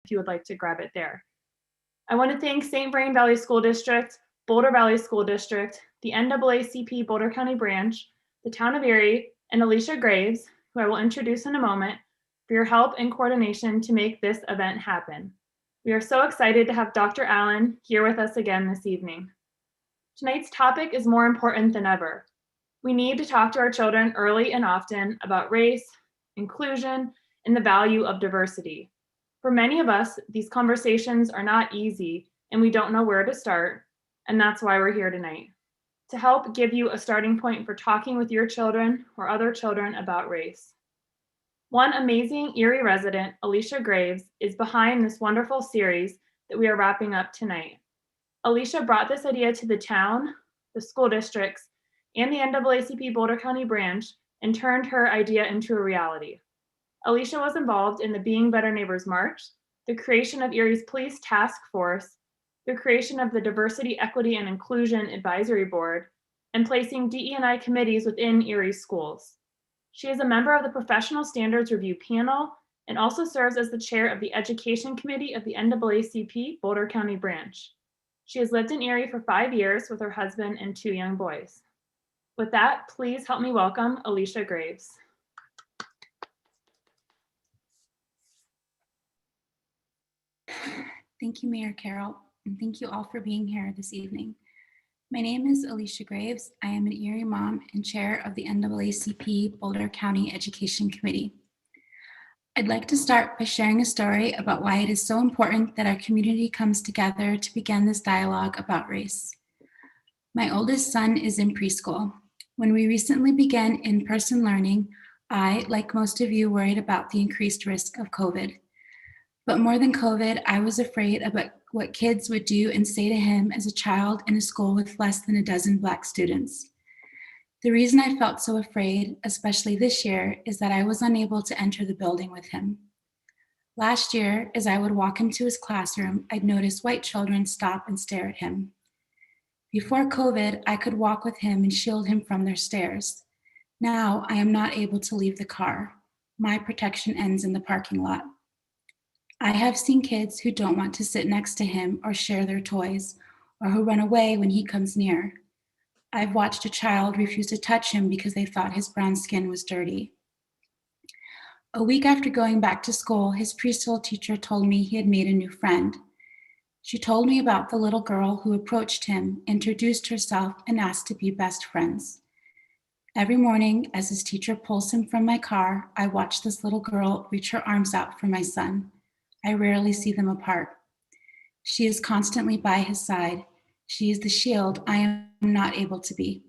if you would like to grab it there. I want to thank St. Vrain Valley School District, Boulder Valley School District, the NAACP Boulder County Branch, the Town of Erie, and Alicia Graves, who I will introduce in a moment, for your help and coordination to make this event happen. We are so excited to have Dr. Allen here with us again this evening. Tonight's topic is more important than ever. We need to talk to our children early and often about race, inclusion, and the value of diversity. For many of us, these conversations are not easy and we don't know where to start, and that's why we're here tonight, to help give you a starting point for talking with your children or other children about race. One amazing Erie resident, Alicia Graves, is behind this wonderful series that we are wrapping up tonight. Alicia brought this idea to the town, the school districts, and the NAACP Boulder County Branch and turned her idea into a reality. Alicia was involved in the Being Better Neighbors March, the creation of Erie's Police Task Force, the creation of the Diversity, Equity, and Inclusion Advisory Board, and placing DE&I committees within Erie schools. She is a member of the Professional Standards Review Panel and also serves as the chair of the Education Committee of the NAACP Boulder County Branch. She has lived in Erie for 5 years with her husband and 2 young boys. With that, please help me welcome Alicia Graves. Thank you, Mayor Carroll, and thank you all for being here this evening. My name is Alicia Graves. I am an Erie mom and chair of the NAACP Boulder County Education Committee. I'd like to start by sharing a story about why it is so important that our community comes together to begin this dialogue about race. My oldest son is in preschool. When we recently began in-person learning, I, like most of you, worried about the increased risk of COVID. But more than COVID, I was afraid about what kids would do and say to him as a child in a school with less than a dozen Black students. The reason I felt so afraid, especially this year, is that I was unable to enter the building with him. Last year, as I would walk him to his classroom, I'd notice white children stop and stare at him. Before COVID, I could walk with him and shield him from their stares. Now, I am not able to leave the car. My protection ends in the parking lot. I have seen kids who don't want to sit next to him or share their toys, or who run away when he comes near. I've watched a child refuse to touch him because they thought his brown skin was dirty. A week after going back to school, his preschool teacher told me he had made a new friend. She told me about the little girl who approached him, introduced herself, and asked to be best friends. Every morning, as his teacher pulls him from my car, I watch this little girl reach her arms out for my son. I rarely see them apart. She is constantly by his side. She is the shield I am not able to be.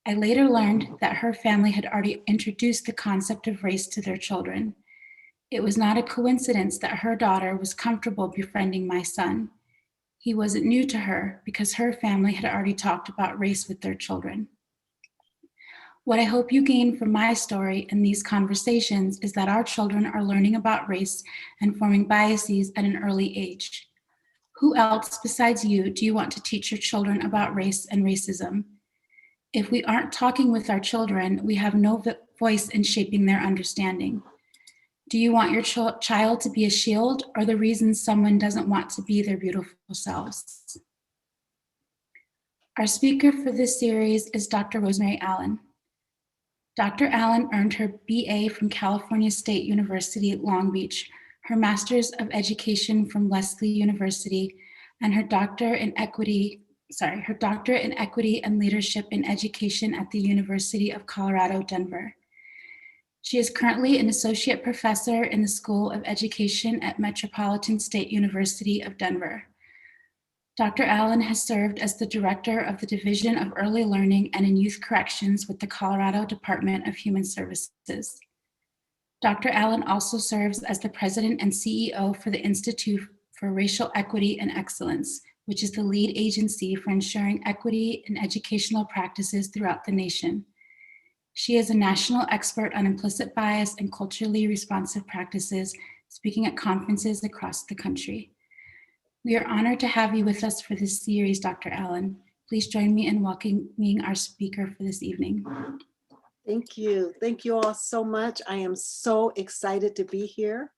I later learned that her family had already introduced the concept of race to their children. It was not a coincidence that her daughter was comfortable befriending my son. He wasn't new to her because her family had already talked about race with their children. What I hope you gain from my story and these conversations is that our children are learning about race and forming biases at an early age. Who else besides you do you want to teach your children about race and racism? If we aren't talking with our children, we have no voice in shaping their understanding. Do you want your child to be a shield or the reason someone doesn't want to be their beautiful selves? Our speaker for this series is Dr. Rosemary Allen. Dr. Allen earned her BA from California State University at Long Beach, her Master's of Education from Lesley University, and her doctorate in equity and leadership in education at the University of Colorado, Denver. She is currently an associate professor in the School of Education at Metropolitan State University of Denver. Dr. Allen has served as the director of the Division of Early Learning and in Youth Corrections with the Colorado Department of Human Services. Dr. Allen also serves as the president and CEO for the Institute for Racial Equity and Excellence, which is the lead agency for ensuring equity in educational practices throughout the nation. She is a national expert on implicit bias and culturally responsive practices, speaking at conferences across the country. We are honored to have you with us for this series, Dr. Allen. Please join me in welcoming our speaker for this evening. Thank you. Thank you all so much. I am so excited to be here.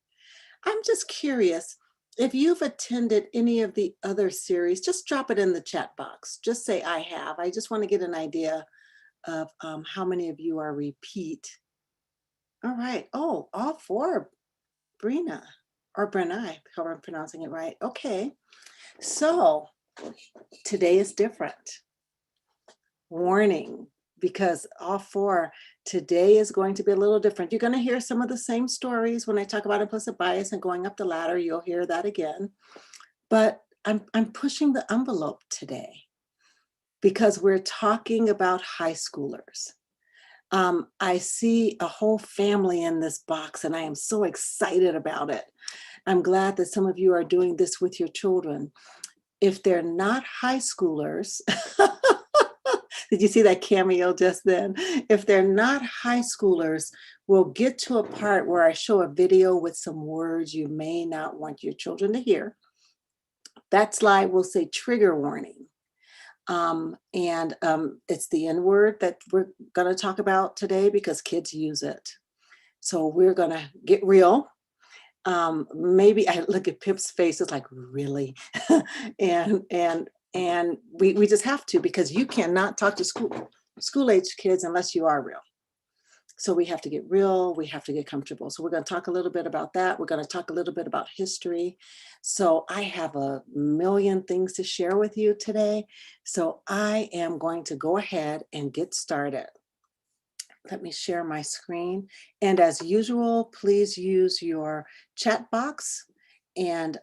I'm just curious, if you've attended any of the other series, just drop it in the chat box. Just say I have. I just want to get an idea of how many of you are repeat. All right. Oh, all four, Brina or Brenai, however I'm pronouncing it right. Okay. So today is different. Warning, because all four, today is going to be a little different. You're going to hear some of the same stories when I talk about implicit bias and going up the ladder. You'll hear that again. But I'm pushing the envelope today because we're talking about high schoolers. I see a whole family in this box and I am so excited about it. I'm glad that some of you are doing this with your children. If they're not high schoolers, did you see that cameo just then? If they're not high schoolers, we'll get to a part where I show a video with some words you may not want your children to hear. That slide will say trigger warning. It's the N word that we're going to talk about today because kids use it. So we're going to get real. Maybe I look at Pip's face, it's like, really? and we just have to, because you cannot talk to school age kids unless you are real. So we have to get real, we have to get comfortable. So we're going to talk a little bit about that. We're going to talk a little bit about history. So I have a million things to share with you today. So I am going to go ahead and get started. Let me share my screen. And as usual, please use your chat box and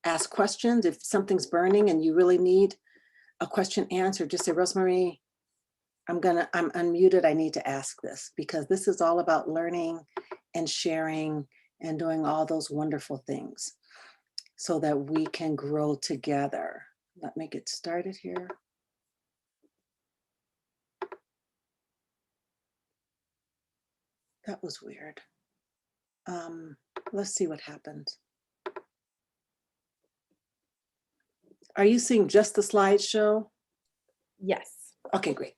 ask questions. If something's burning and you really need a question answered, just say, Rosemary, I'm unmuted. I need to ask this, because this is all about learning and sharing and doing all those wonderful things so that we can grow together. Let me get started here. That was weird. Let's see what happens. Are you seeing just the slideshow? Yes. Okay, great.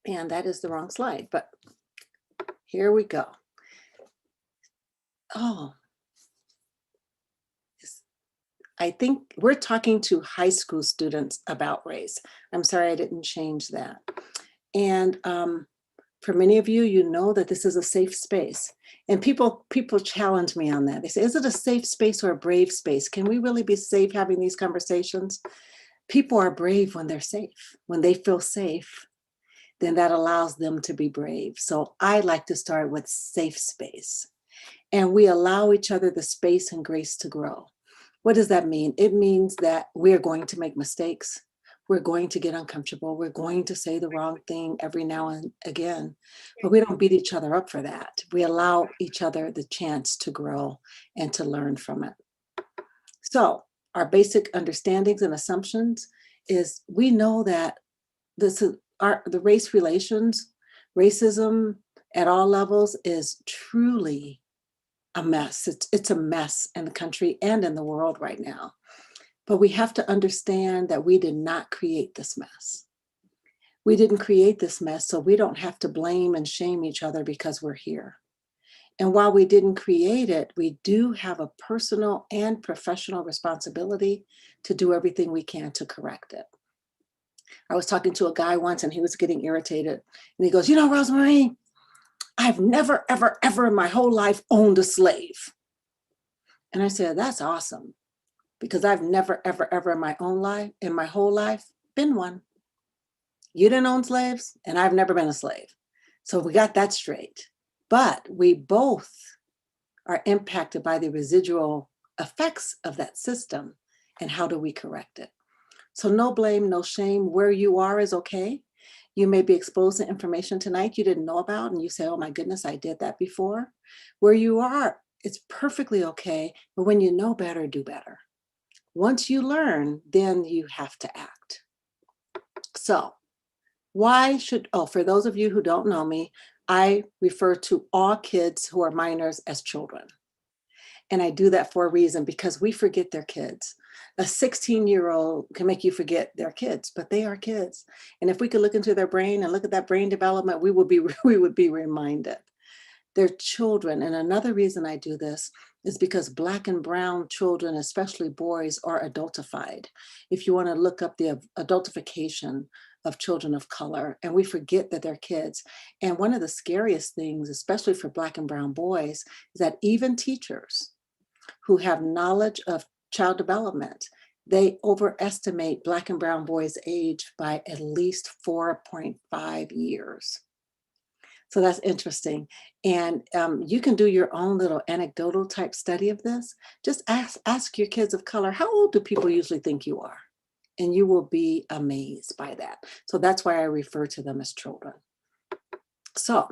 And that is the wrong slide, but here we go. Oh, I think we're talking to high school students about race. I'm sorry I didn't change that. And for many of you, you know that this is a safe space. And people challenge me on that. They say, is it a safe space or a brave space? Can we really be safe having these conversations? People are brave when they're safe. When they feel safe, then that allows them to be brave. So I like to start with safe space. And we allow each other the space and grace to grow. What does that mean? It means that we're going to make mistakes. We're going to get uncomfortable. We're going to say the wrong thing every now and again, but we don't beat each other up for that. We allow each other the chance to grow and to learn from it. So our basic understandings and assumptions is we know that the race relations, racism at all levels is truly a mess. It's a mess in the country and in the world right now. But we have to understand that we did not create this mess. We didn't create this mess, so we don't have to blame and shame each other because we're here. And while we didn't create it, we do have a personal and professional responsibility to do everything we can to correct it. I was talking to a guy once and he was getting irritated. And he goes, you know, Rosemary, I've never, ever, ever in my whole life owned a slave. And I said, that's awesome. Because I've never, ever, ever in my whole life, been one. You didn't own slaves, and I've never been a slave. So we got that straight. But we both are impacted by the residual effects of that system, and how do we correct it? So no blame, no shame. Where you are is okay. You may be exposed to information tonight you didn't know about, and you say, oh my goodness, I did that before. Where you are, it's perfectly okay. But when you know better, do better. Once you learn, then you have to act. So for those of you who don't know me, I refer to all kids who are minors as children. And I do that for a reason, because we forget their kids. A 16-year-old can make you forget their kids, but they are kids. And if we could look into their brain and look at that brain development, we would be reminded. They're children. And another reason I do this is because Black and brown children, especially boys, are adultified. If you want to look up the adultification of children of color, and we forget that they're kids. And one of the scariest things, especially for Black and brown boys, is that even teachers who have knowledge of child development, they overestimate Black and brown boys' age by at least 4.5 years. So that's interesting. And you can do your own little anecdotal type study of this. Just ask your kids of color, how old do people usually think you are? And you will be amazed by that. So that's why I refer to them as children. So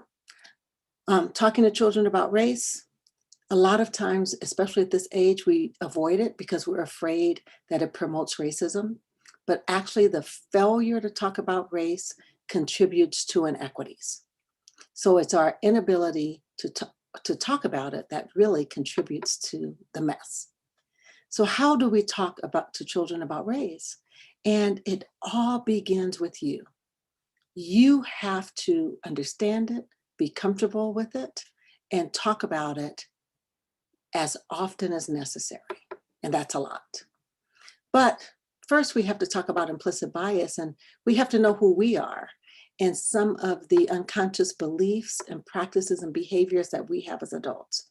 talking to children about race, a lot of times, especially at this age, we avoid it because we're afraid that it promotes racism. But actually the failure to talk about race contributes to inequities. So it's our inability to talk about it that really contributes to the mess. So how do we talk to children about race? And it all begins with you. You have to understand it, be comfortable with it, and talk about it as often as necessary. And that's a lot. But first we have to talk about implicit bias, and we have to know who we are and some of the unconscious beliefs and practices and behaviors that we have as adults.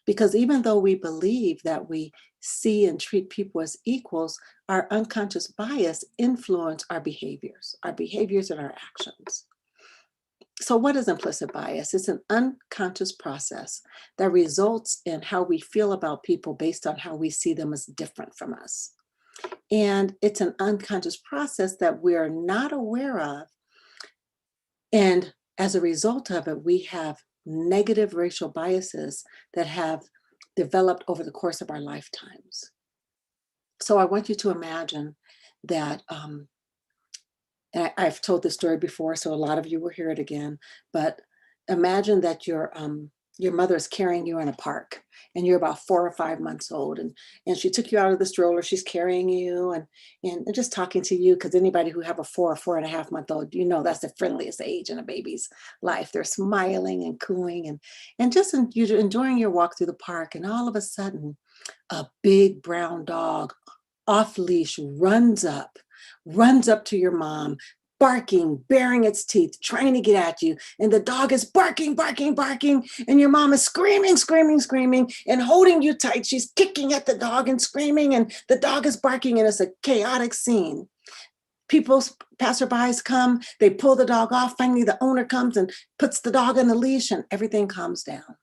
Because even though we believe that we see and treat people as equals, our unconscious bias influence our behaviors and our actions. So what is implicit bias? It's an unconscious process that results in how we feel about people based on how we see them as different from us. And it's an unconscious process that we're not aware of. And as a result of it, we have negative racial biases that have developed over the course of our lifetimes. So I want you to imagine that, and I've told this story before, so a lot of you will hear it again, but imagine that your mother is carrying you in a park and you're about 4 or 5 months old, and she took you out of the stroller, she's carrying you and just talking to you, because anybody who have a 4 or 4.5 month old, you know that's the friendliest age in a baby's life. They're smiling and cooing and just you're enjoying your walk through the park, and all of a sudden a big brown dog off leash runs up to your mom, barking, baring its teeth, trying to get at you. And the dog is barking, barking, barking. And your mom is screaming, screaming, screaming, and holding you tight. She's kicking at the dog and screaming, and the dog is barking, and it's a chaotic scene. Passerbys come, they pull the dog off. Finally, the owner comes and puts the dog on the leash, and everything calms down.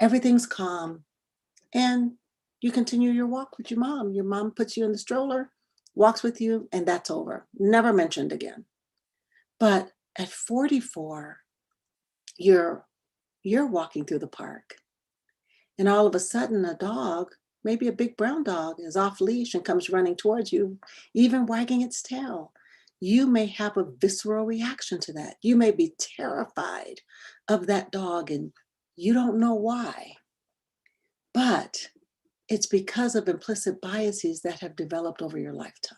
Everything's calm. And you continue your walk with your mom. Your mom puts you in the stroller, walks with you, and that's over. Never mentioned again. But at 44, you're walking through the park, and all of a sudden a dog, maybe a big brown dog, is off leash and comes running towards you, even wagging its tail. You may have a visceral reaction to that. You may be terrified of that dog, and you don't know why. But it's because of implicit biases that have developed over your lifetime.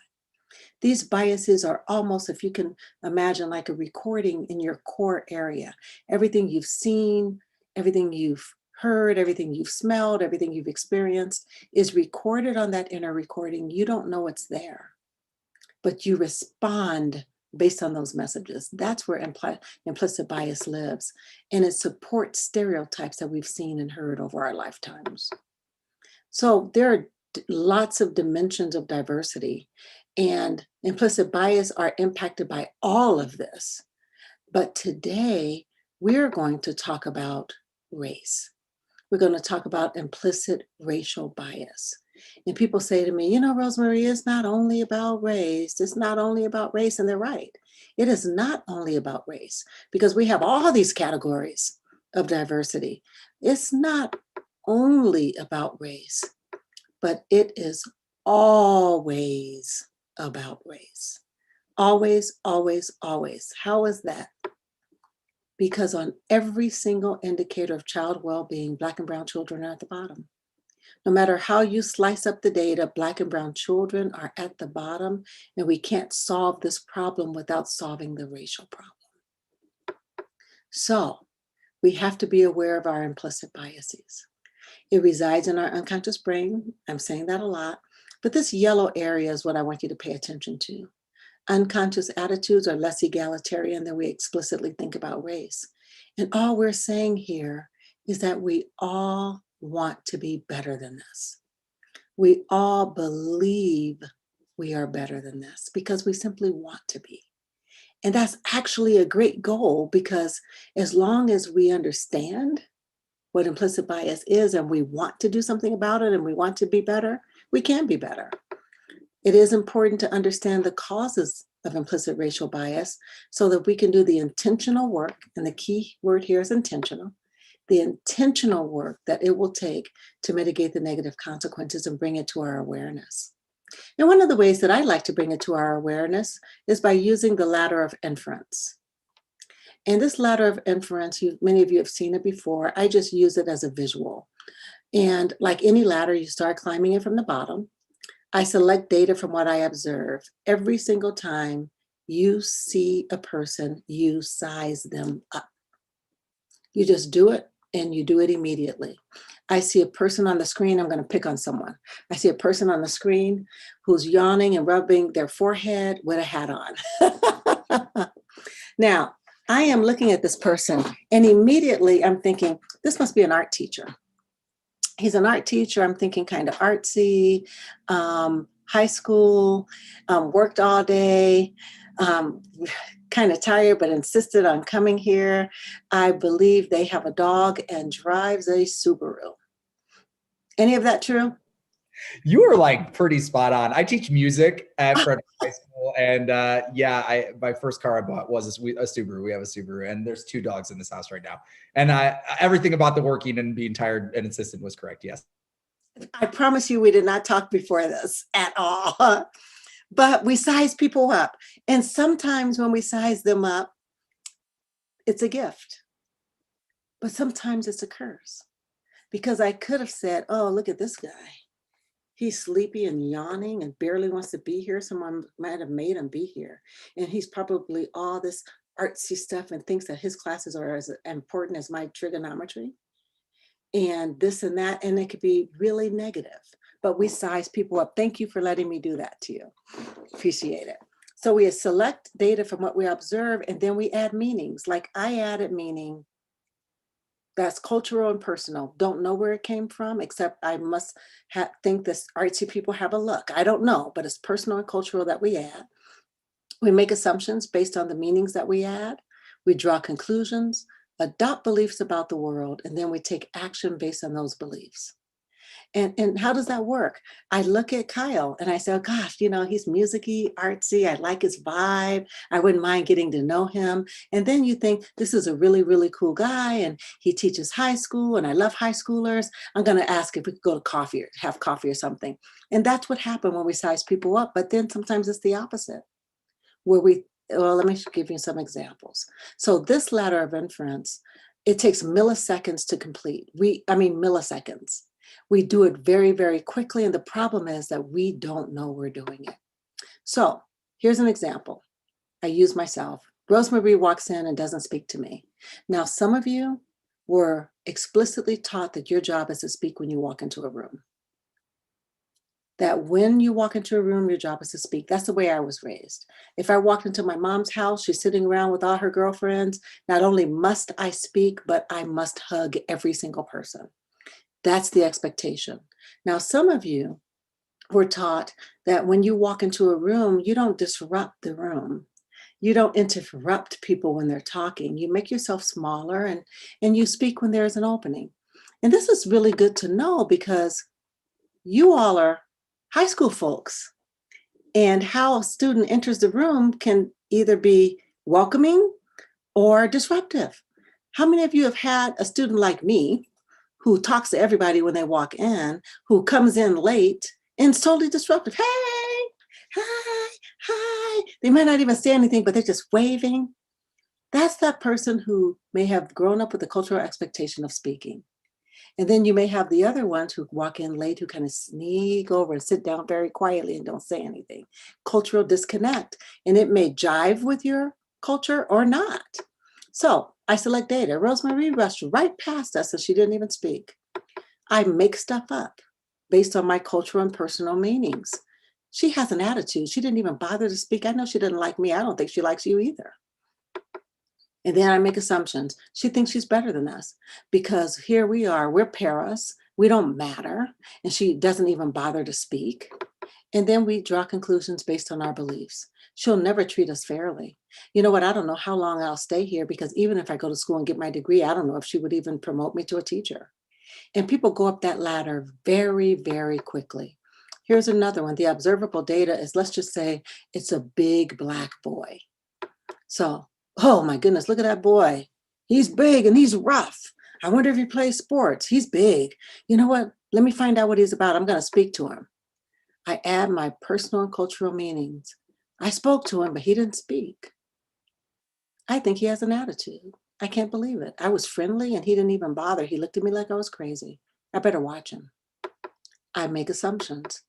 These biases are almost, if you can imagine, like a recording in your core area. Everything you've seen, everything you've heard, everything you've smelled, everything you've experienced is recorded on that inner recording. You don't know it's there, but you respond based on those messages. That's where implicit bias lives. And it supports stereotypes that we've seen and heard over our lifetimes. So there are lots of dimensions of diversity, and implicit bias are impacted by all of this. But today, we're going to talk about race. We're going to talk about implicit racial bias. And people say to me, you know, Rosemary, it's not only about race. It's not only about race. And they're right. It is not only about race, because we have all these categories of diversity. It's not only about race, but it is always about race. Always, always, always. How is that? Because on every single indicator of child well-being, Black and brown children are at the bottom. No matter how you slice up the data, Black and brown children are at the bottom, and we can't solve this problem without solving the racial problem. So we have to be aware of our implicit biases. It resides in our unconscious brain. I'm saying that a lot, but this yellow area is what I want you to pay attention to. Unconscious attitudes are less egalitarian than we explicitly think about race. And all we're saying here is that we all want to be better than this. We all believe we are better than this because we simply want to be. And that's actually a great goal, because as long as we understand what implicit bias is and we want to do something about it and we want to be better, we can be better. It is important to understand the causes of implicit racial bias so that we can do the intentional work, and the key word here is intentional, the intentional work that it will take to mitigate the negative consequences and bring it to our awareness. And one of the ways that I like to bring it to our awareness is by using the ladder of inference. And this ladder of inference, many of you have seen it before. I just use it as a visual. And like any ladder, you start climbing it from the bottom. I select data from what I observe. Every single time you see a person, you size them up. You just do it, and you do it immediately. I see a person on the screen, I'm going to pick on someone. I see a person on the screen who's yawning and rubbing their forehead with a hat on. Now, I am looking at this person, and immediately I'm thinking, this must be an art teacher. He's an art teacher. I'm thinking kind of artsy, high school, worked all day, kind of tired, but insisted on coming here. I believe they have a dog and drives a Subaru. Any of that true? You are like pretty spot on. I teach music at Frederick High School, and my first car I bought was a Subaru. We have a Subaru, and there's 2 dogs in this house right now. And everything about the working and being tired and insistent was correct. Yes. I promise you, we did not talk before this at all. But we size people up, and sometimes when we size them up, it's a gift. But sometimes it's a curse, because I could have said, "Oh, look at this guy. He's sleepy and yawning and barely wants to be here. Someone might have made him be here. And he's probably all this artsy stuff and thinks that his classes are as important as my trigonometry and this and that." And it could be really negative, but we size people up. Thank you for letting me do that to you. Appreciate it. So we select data from what we observe, and then we add meanings. Like I added meaning that's cultural and personal. Don't know where it came from, except I must think this artsy people have a look. I don't know, but it's personal and cultural that we add. We make assumptions based on the meanings that we add. We draw conclusions, adopt beliefs about the world, and then we take action based on those beliefs. And how does that work? I look at Kyle and I say, oh gosh, he's musicy, artsy. I like his vibe. I wouldn't mind getting to know him. And then you think, this is a really, really cool guy, and he teaches high school, and I love high schoolers. I'm going to ask if we could go to coffee or have coffee or something. And that's what happened when we size people up. But then sometimes it's the opposite, where let me give you some examples. So this ladder of inference, it takes milliseconds to complete. Milliseconds. We do it very, very quickly. And the problem is that we don't know we're doing it. So here's an example. I use myself. Rosemary walks in and doesn't speak to me. Now, some of you were explicitly taught that your job is to speak when you walk into a room. That when you walk into a room, your job is to speak. That's the way I was raised. If I walked into my mom's house, she's sitting around with all her girlfriends. Not only must I speak, but I must hug every single person. That's the expectation. Now, some of you were taught that when you walk into a room, you don't disrupt the room. You don't interrupt people when they're talking. You make yourself smaller and you speak when there's an opening. And this is really good to know, because you all are high school folks, and how a student enters the room can either be welcoming or disruptive. How many of you have had a student like me who talks to everybody when they walk in, who comes in late and is totally disruptive? Hey, hi. They might not even say anything, but they're just waving. That's that person who may have grown up with the cultural expectation of speaking. And then you may have the other ones who walk in late, who kind of sneak over and sit down very quietly and don't say anything. Cultural disconnect. And it may jive with your culture or not. So I select data. Rosemary rushed right past us and she didn't even speak. I make stuff up based on my cultural and personal meanings. She has an attitude. She didn't even bother to speak. I know she doesn't like me. I don't think she likes you either. And then I make assumptions. She thinks she's better than us because here we are, we're paras, we don't matter, and she doesn't even bother to speak. And then we draw conclusions based on our beliefs. She'll never treat us fairly. You know what? I don't know how long I'll stay here because even if I go to school and get my degree, I don't know if she would even promote me to a teacher. And people go up that ladder very, very quickly. Here's another one. The observable data is, let's just say it's a big Black boy. So, oh my goodness, look at that boy. He's big and he's rough. I wonder if he plays sports. He's big. You know what? Let me find out what he's about. I'm going to speak to him. I add my personal and cultural meanings. I spoke to him, but he didn't speak. I think he has an attitude. I can't believe it. I was friendly and he didn't even bother. He looked at me like I was crazy. I better watch him. I make assumptions.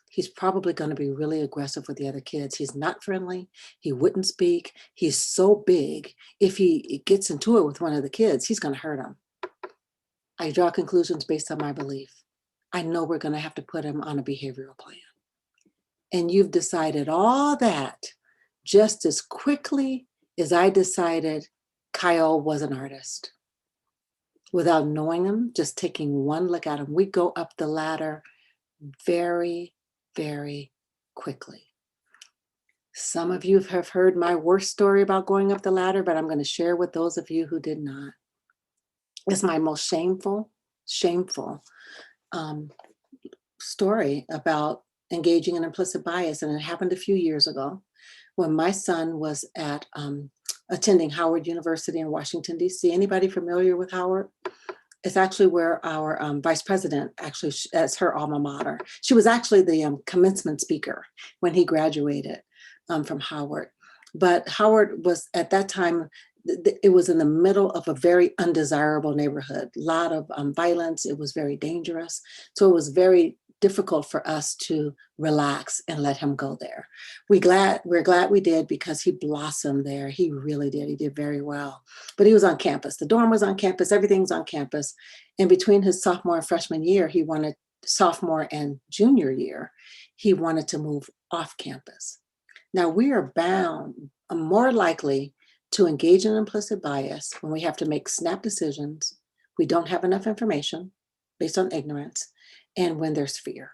He's probably going to be really aggressive with the other kids. He's not friendly. He wouldn't speak. He's so big. If he gets into it with one of the kids, he's going to hurt him. I draw conclusions based on my belief. I know we're going to have to put him on a behavioral plan. And you've decided all that just as quickly as I decided Kyle was an artist. Without knowing him, just taking one look at him, we go up the ladder very, very quickly. Some of you have heard my worst story about going up the ladder, but I'm going to share with those of you who did not. It's my most shameful story about engaging in implicit bias. And it happened a few years ago when my son was at attending Howard University in Washington, D.C. Anybody familiar with Howard? It's actually where our vice president, actually, that's her alma mater. She was actually the commencement speaker when he graduated from Howard. But Howard was, at that time, it was in the middle of a very undesirable neighborhood, a lot of violence. It was very dangerous. So it was very difficult for us to relax and let him go there. We're glad we did because he blossomed there. He really did. He did very well. But he was on campus. The dorm was on campus. Everything's on campus. And between his sophomore and freshman year, sophomore and junior year, he wanted to move off campus. Now we are more likely to engage in implicit bias when we have to make snap decisions, we don't have enough information based on ignorance, and when there's fear.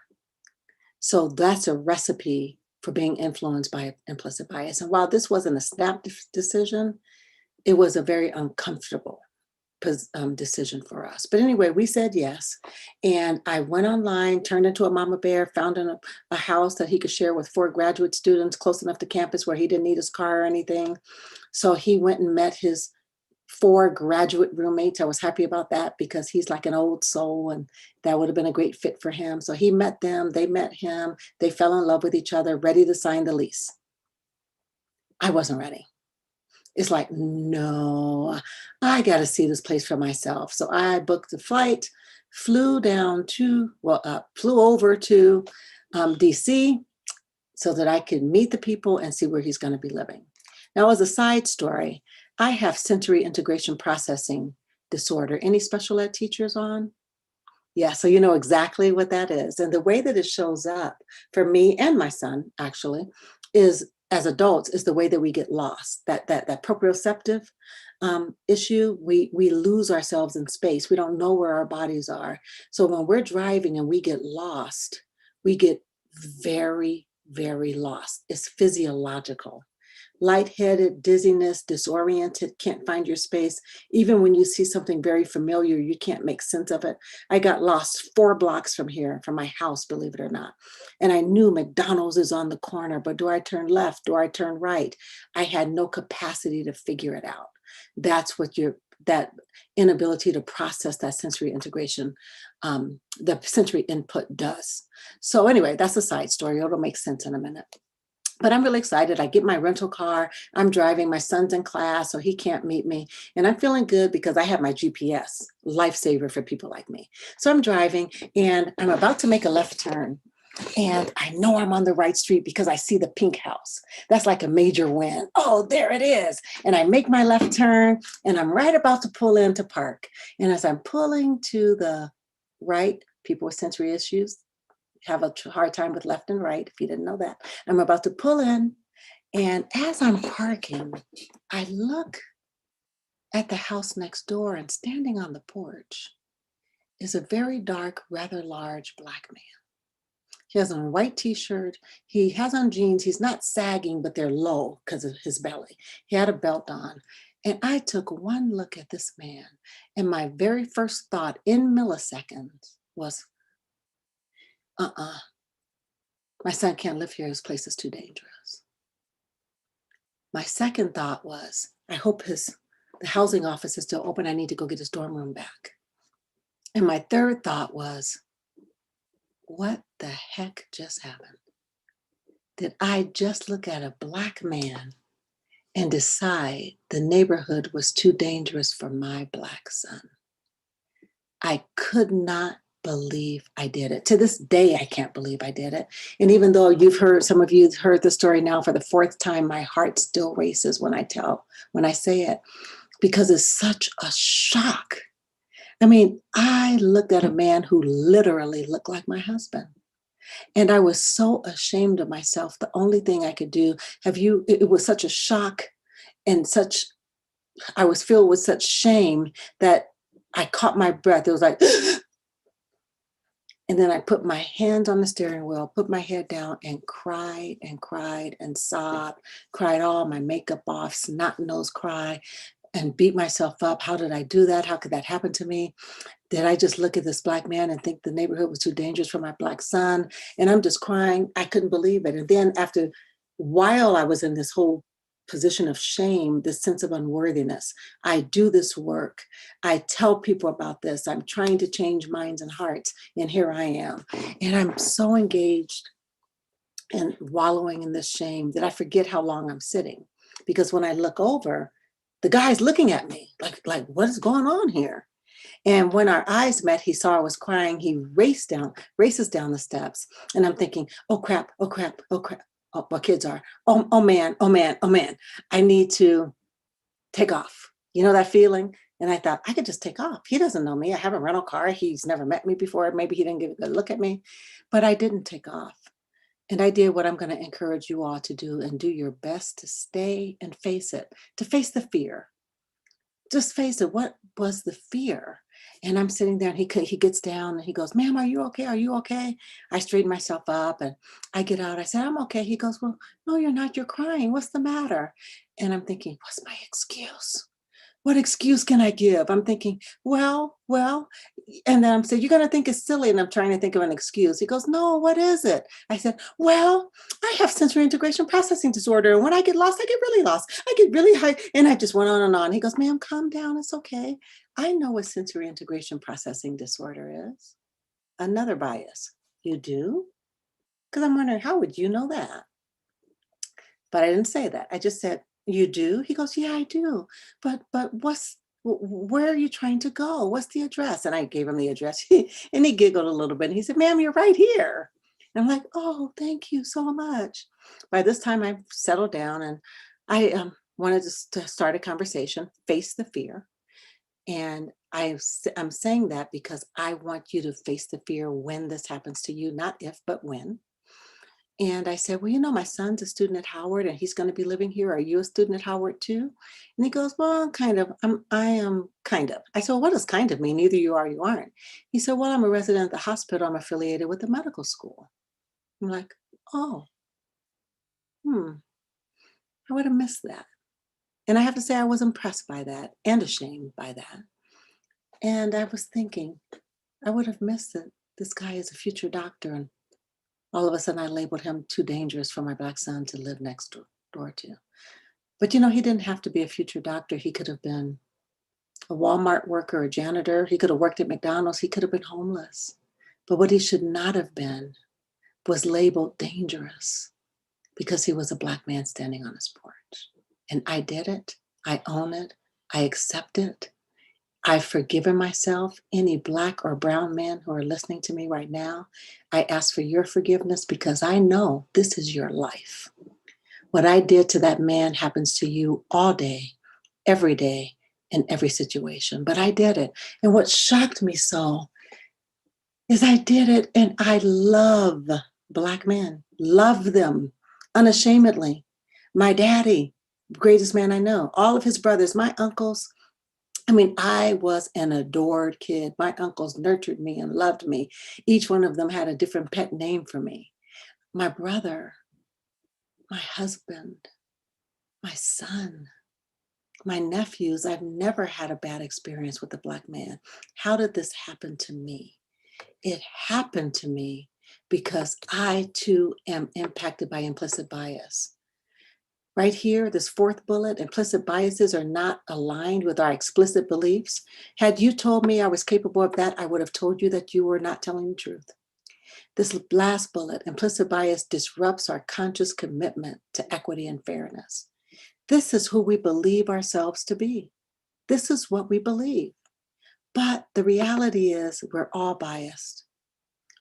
So that's a recipe for being influenced by implicit bias. And while this wasn't a snap decision, it was a very uncomfortable decision for us. But anyway, we said yes. And I went online, turned into a mama bear, found a house that he could share with 4 graduate students close enough to campus where he didn't need his car or anything. So he went and met his 4 graduate roommates. I was happy about that because he's like an old soul and that would have been a great fit for him. So he met them, they met him, they fell in love with each other, ready to sign the lease. I wasn't ready. It's like, no, I got to see this place for myself. So I booked a flight, flew over to DC so that I could meet the people and see where he's going to be living. Now, as a side story, I have sensory integration processing disorder. Any special ed teachers on? Yeah, so you know exactly what that is. And the way that it shows up for me and my son, actually, is as adults, is the way that we get lost. That proprioceptive issue, we lose ourselves in space. We don't know where our bodies are. So when we're driving and we get lost, we get very, very lost. It's physiological. Lightheaded, dizziness, disoriented, can't find your space. Even when you see something very familiar, you can't make sense of it. I got lost 4 blocks from here, from my house, believe it or not. And I knew McDonald's is on the corner, but do I turn left? Do I turn right? I had no capacity to figure it out. That's what that inability to process that sensory integration, the sensory input does. So anyway, that's a side story. It'll make sense in a minute. But I'm really excited. I get my rental car. I'm driving. My son's in class, so he can't meet me. And I'm feeling good because I have my GPS, lifesaver for people like me. So I'm driving and I'm about to make a left turn. And I know I'm on the right street because I see the pink house. That's like a major win. Oh, there it is. And I make my left turn and I'm right about to pull in to park. And as I'm pulling to the right? People with sensory issues have a hard time with left and right, if you didn't know that. I'm about to pull in, and as I'm parking, I look at the house next door, and standing on the porch is a very dark, rather large Black man. He has on a white t-shirt. He has on jeans. He's not sagging, but they're low because of his belly. He had a belt on. And I took one look at this man, and my very first thought in milliseconds was, my son can't live here. This place is too dangerous. My second thought was, I hope the housing office is still open. I need to go get his dorm room back. And my third thought was, what the heck just happened? Did I just look at a Black man and decide the neighborhood was too dangerous for my Black son? I could not believe I did it. To this day, I can't believe I did it. And even though some of you have heard the story now for the fourth time, my heart still races when I say it, because it's such a shock. I mean, I looked at a man who literally looked like my husband. And I was so ashamed of myself. The only thing I could do, it was such a shock, and I was filled with such shame that I caught my breath. It was like, and then I put my hand on the steering wheel, put my head down, and cried and sobbed, cried all my makeup off, snot-nosed cry, and beat myself up. How did I do that? How could that happen to me? Did I just look at this Black man and think the neighborhood was too dangerous for my Black son? And I'm just crying. I couldn't believe it. And then while I was in this whole position of shame, this sense of unworthiness, I do this work. I tell people about this. I'm trying to change minds and hearts. And here I am. And I'm so engaged and wallowing in this shame that I forget how long I'm sitting. Because when I look over, the guy's looking at me like what is going on here? And when our eyes met, he saw I was crying. He races down the steps. And I'm thinking, oh crap. Oh, what kids are. Oh man. I need to take off. You know that feeling? And I thought, I could just take off. He doesn't know me. I have a rental car. He's never met me before. Maybe he didn't get a good look at me. But I didn't take off. And I did what I'm going to encourage you all to do, and do your best to stay and face it, to face the fear. Just face it. What was the fear? And I'm sitting there, and he gets down and he goes, ma'am, are you okay? Are you okay? I straighten myself up and I get out. I said, I'm okay. He goes, well, no, you're not. You're crying. What's the matter? And I'm thinking, what's my excuse? What excuse can I give? I'm thinking, well, and then I'm saying, you're going to think it's silly. And I'm trying to think of an excuse. He goes, no, what is it? I said, well, I have sensory integration processing disorder. And when I get lost, I get really lost. I get really high. And I just went on and on. He goes, ma'am, calm down. It's okay. I know what sensory integration processing disorder is. Another bias. You do? Because I'm wondering, how would you know that? But I didn't say that. I just said, you do? He goes, yeah, I do. But where are you trying to go? What's the address? And I gave him the address. And he giggled a little bit. And he said, ma'am, you're right here. And I'm like, oh, thank you so much. By this time, I've settled down, and I wanted to start a conversation, face the fear. And I'm saying that because I want you to face the fear when this happens to you, not if, but when. And I said, well, my son's a student at Howard, and he's going to be living here. Are you a student at Howard too? And he goes, well, kind of. I am kind of. I said, well, what does kind of mean? Either you are or you aren't. He said, well, I'm a resident at the hospital. I'm affiliated with the medical school. I'm like, oh, I would have missed that. And I have to say, I was impressed by that and ashamed by that. And I was thinking, I would have missed it. This guy is a future doctor, and all of a sudden I labeled him too dangerous for my Black son to live next door to. But he didn't have to be a future doctor. He could have been a Walmart worker, a janitor. He could have worked at McDonald's. He could have been homeless. But what he should not have been was labeled dangerous because he was a Black man standing on his porch. And I did it. I own it. I accept it. I've forgiven myself. Any Black or brown men who are listening to me right now, I ask for your forgiveness because I know this is your life. What I did to that man happens to you all day, every day, in every situation. But I did it. And what shocked me so is I did it, and I love Black men, love them unashamedly. My daddy, greatest man I know, all of his brothers, my uncles. I mean, I was an adored kid. My uncles nurtured me and loved me. Each one of them had a different pet name for me. My brother, my husband, my son, my nephews. I've never had a bad experience with a Black man. How did this happen to me? It happened to me because I too am impacted by implicit bias. Right here, this fourth bullet, implicit biases are not aligned with our explicit beliefs. Had you told me I was capable of that, I would have told you that you were not telling the truth. This last bullet, implicit bias disrupts our conscious commitment to equity and fairness. This is who we believe ourselves to be. This is what we believe. But the reality is we're all biased.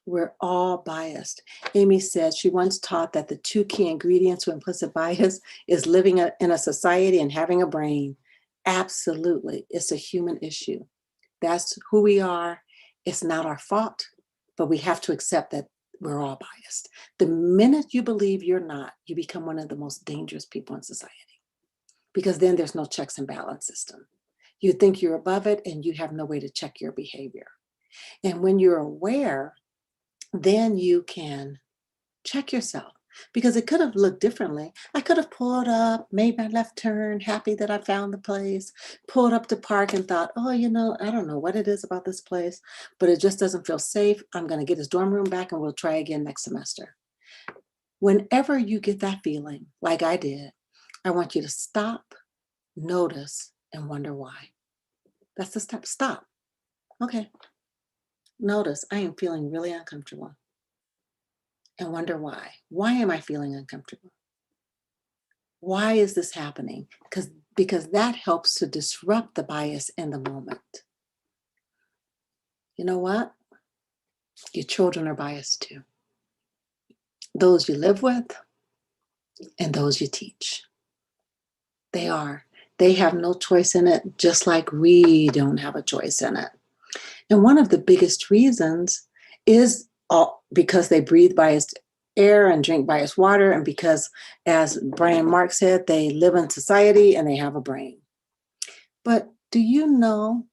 We're all biased. Amy said she once taught that the two key ingredients to implicit bias is living in a society and having a brain. Absolutely, it's a human issue. That's who we are. It's not our fault, but we have to accept that we're all biased. The minute you believe you're not, you become one of the most dangerous people in society, because then there's no checks and balance system. You think you're above it and you have no way to check your behavior. And when you're aware, then you can check yourself, because it could have looked differently. I could have pulled up, made my left turn, happy that I found the place, pulled up to park and thought, oh, I don't know what it is about this place, but it just doesn't feel safe. I'm going to get his dorm room back and we'll try again next semester. Whenever you get that feeling, like I did, I want you to stop, notice, and wonder why. That's the step. Stop. Okay. Notice I am feeling really uncomfortable. And wonder why. Why am I feeling uncomfortable? Why is this happening? Because that helps to disrupt the bias in the moment. You know what? Your children are biased too. Those you live with and those you teach. They are. They have no choice in it, just like we don't have a choice in it. And one of the biggest reasons is because they breathe biased air and drink biased water, and because, as Brian Mark said, they live in society and they have a brain. But do you know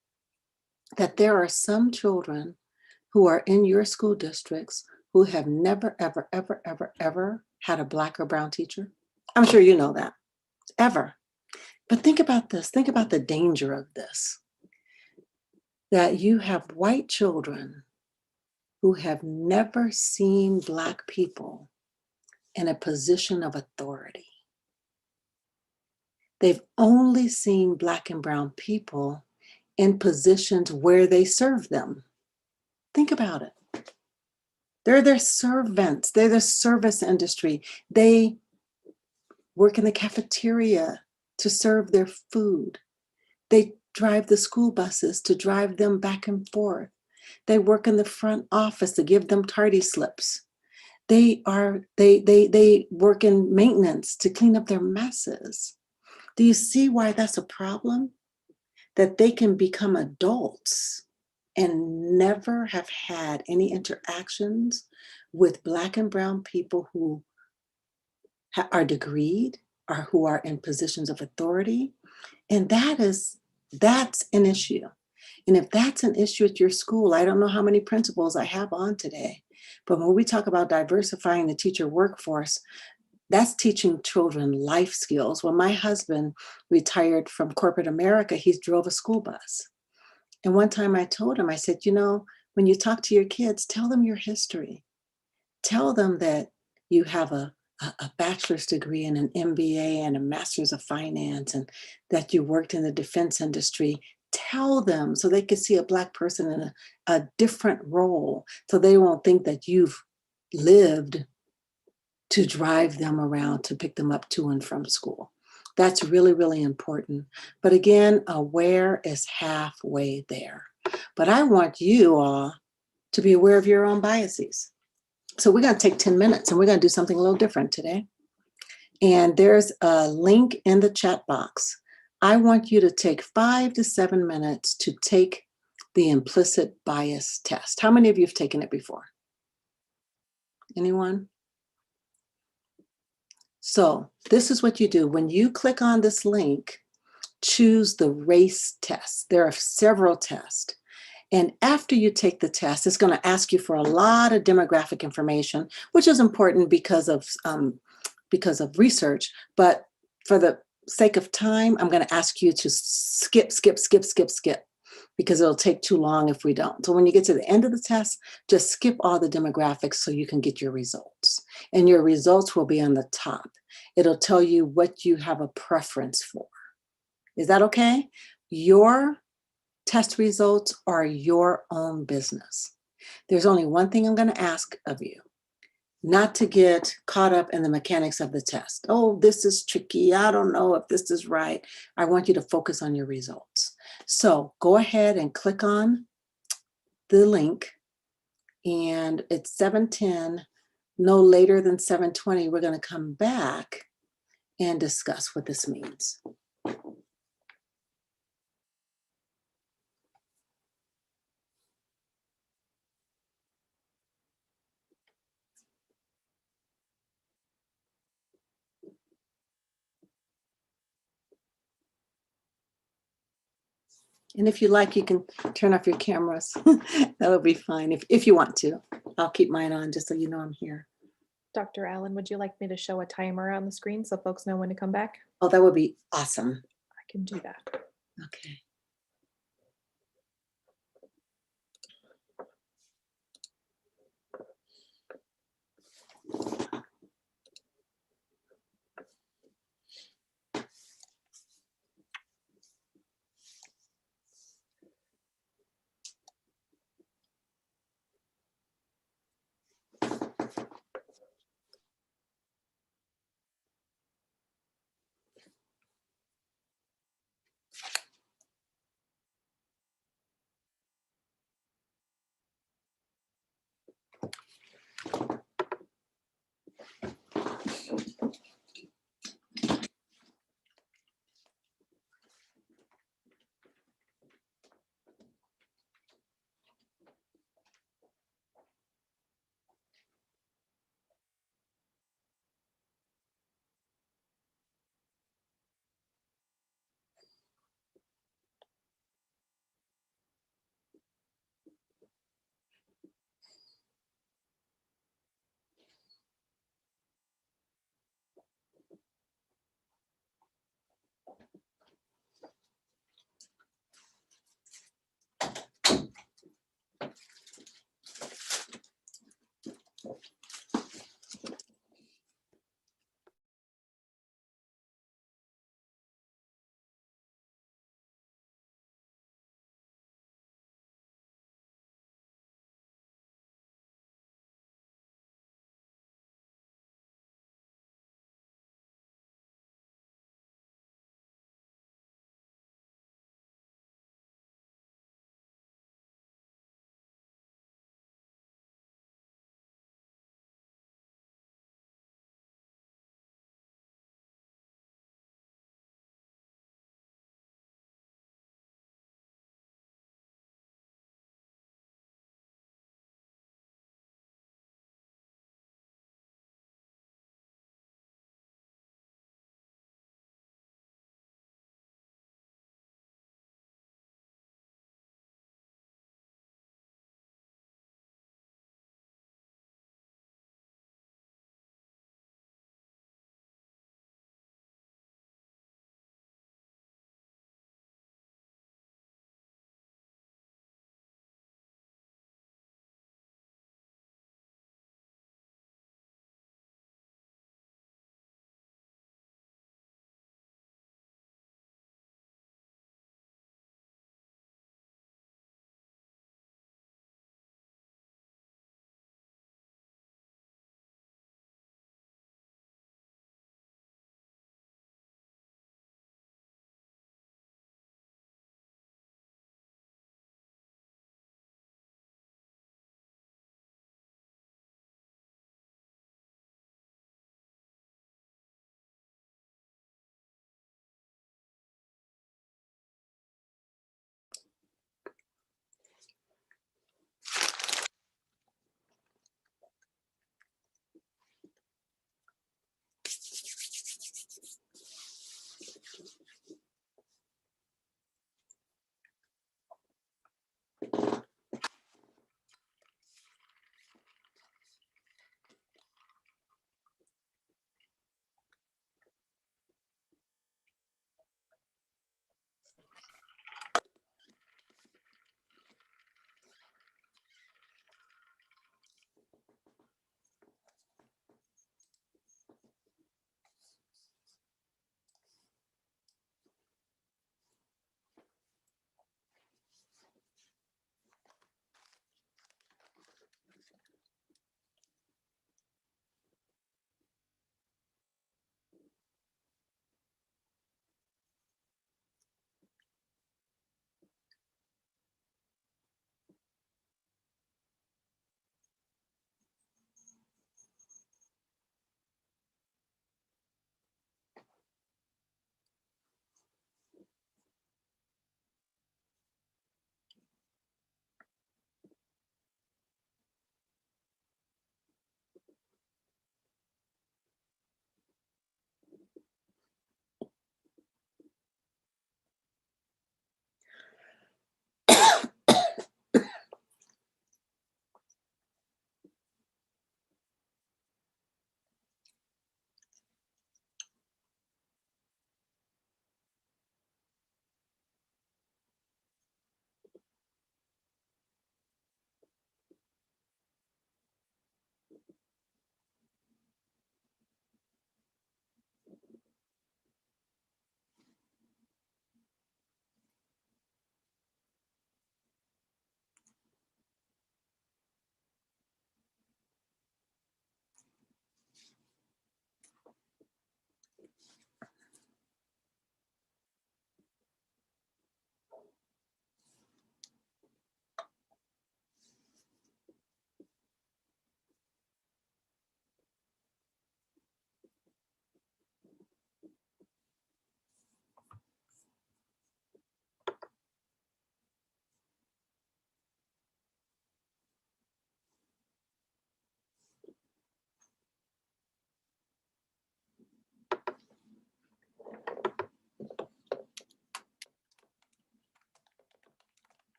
that there are some children who are in your school districts who have never, ever, ever, ever, ever had a Black or brown teacher? I'm sure you know that, ever. But think about this. Think about the danger of this, that you have white children who have never seen Black people in a position of authority. They've only seen Black and brown people in positions where they serve them. Think about it. They're their servants. They're the service industry. They work in the cafeteria to serve their food. They drive the school buses to drive them back and forth. They work in the front office to give them tardy slips. They work in maintenance to clean up their messes. Do you see why that's a problem? That they can become adults and never have had any interactions with Black and brown people who are degreed or who are in positions of authority. And that's an issue. And if that's an issue at your school, I don't know how many principals I have on today, but when we talk about diversifying the teacher workforce, that's teaching children life skills. When my husband retired from corporate America, he drove a school bus. And one time I told him, I said, when you talk to your kids, tell them your history. Tell them that you have a bachelor's degree and an MBA and a master's of finance, and that you worked in the defense industry. Tell them so they can see a Black person in a different role, so they won't think that you've lived to drive them around to pick them up to and from school. That's really, really important. But again, aware is halfway there. But I want you all to be aware of your own biases. So we're going to take 10 minutes and we're going to do something a little different today. And there's a link in the chat box. I want you to take 5 to 7 minutes to take the implicit bias test. How many of you have taken it before? Anyone? So this is what you do. When you click on this link, choose the race test. There are several tests. And after you take the test, it's going to ask you for a lot of demographic information, which is important because of research. But for the sake of time, I'm going to ask you to skip, because it'll take too long if we don't. So when you get to the end of the test, just skip all the demographics so you can get your results. And your results will be on the top. It'll tell you what you have a preference for. Is that okay? Your test results are your own business. There's only one thing I'm going to ask of you, not to get caught up in the mechanics of the test. Oh, this is tricky. I don't know if this is right. I want you to focus on your results. So go ahead and click on the link, and it's 7:10. No later than 7:20, we're going to come back and discuss what this means. And if you like, you can turn off your cameras. That'll be fine if you want to. I'll keep mine on just so you know I'm here. Dr. Allen, would you like me to show a timer on the screen so folks know when to come back? Oh, that would be awesome. I can do that. Okay.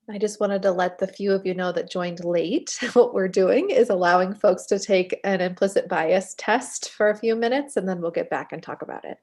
I just wanted to let the few of you know that joined late. What we're doing is allowing folks to take an implicit bias test for a few minutes, and then we'll get back and talk about it.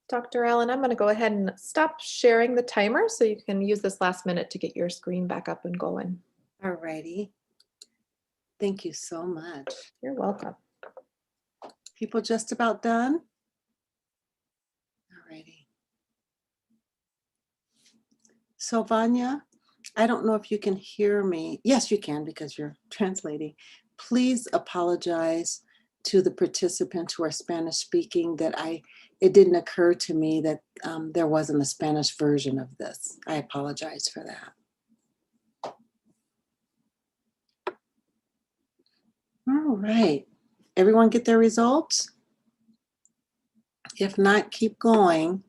Dr. Allen, I'm going to go ahead and stop sharing the timer so you can use this last minute to get your screen back up and going. All righty. Thank you so much. You're welcome. People just about done? All righty. So Vanya, I don't know if you can hear me. Yes, you can because you're translating. Please apologize to the participants who are Spanish speaking that it didn't occur to me that there wasn't a Spanish version of this. I apologize for that. All right, everyone get their results? If not, keep going.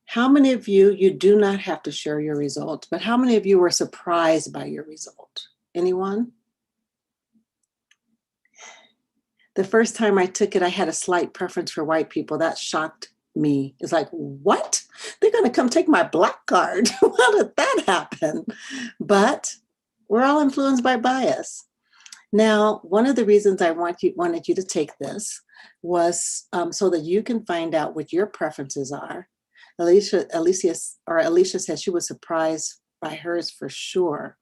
How many of you do not have to share your results, but how many of you were surprised by your result? Anyone? The first time I took it, I had a slight preference for white people. That shocked me. It's like, what? They're going to come take my black card. How did that happen? But we're all influenced by bias. Now, one of the reasons I wanted you to take this was so that you can find out what your preferences are. Alicia said she was surprised by hers for sure.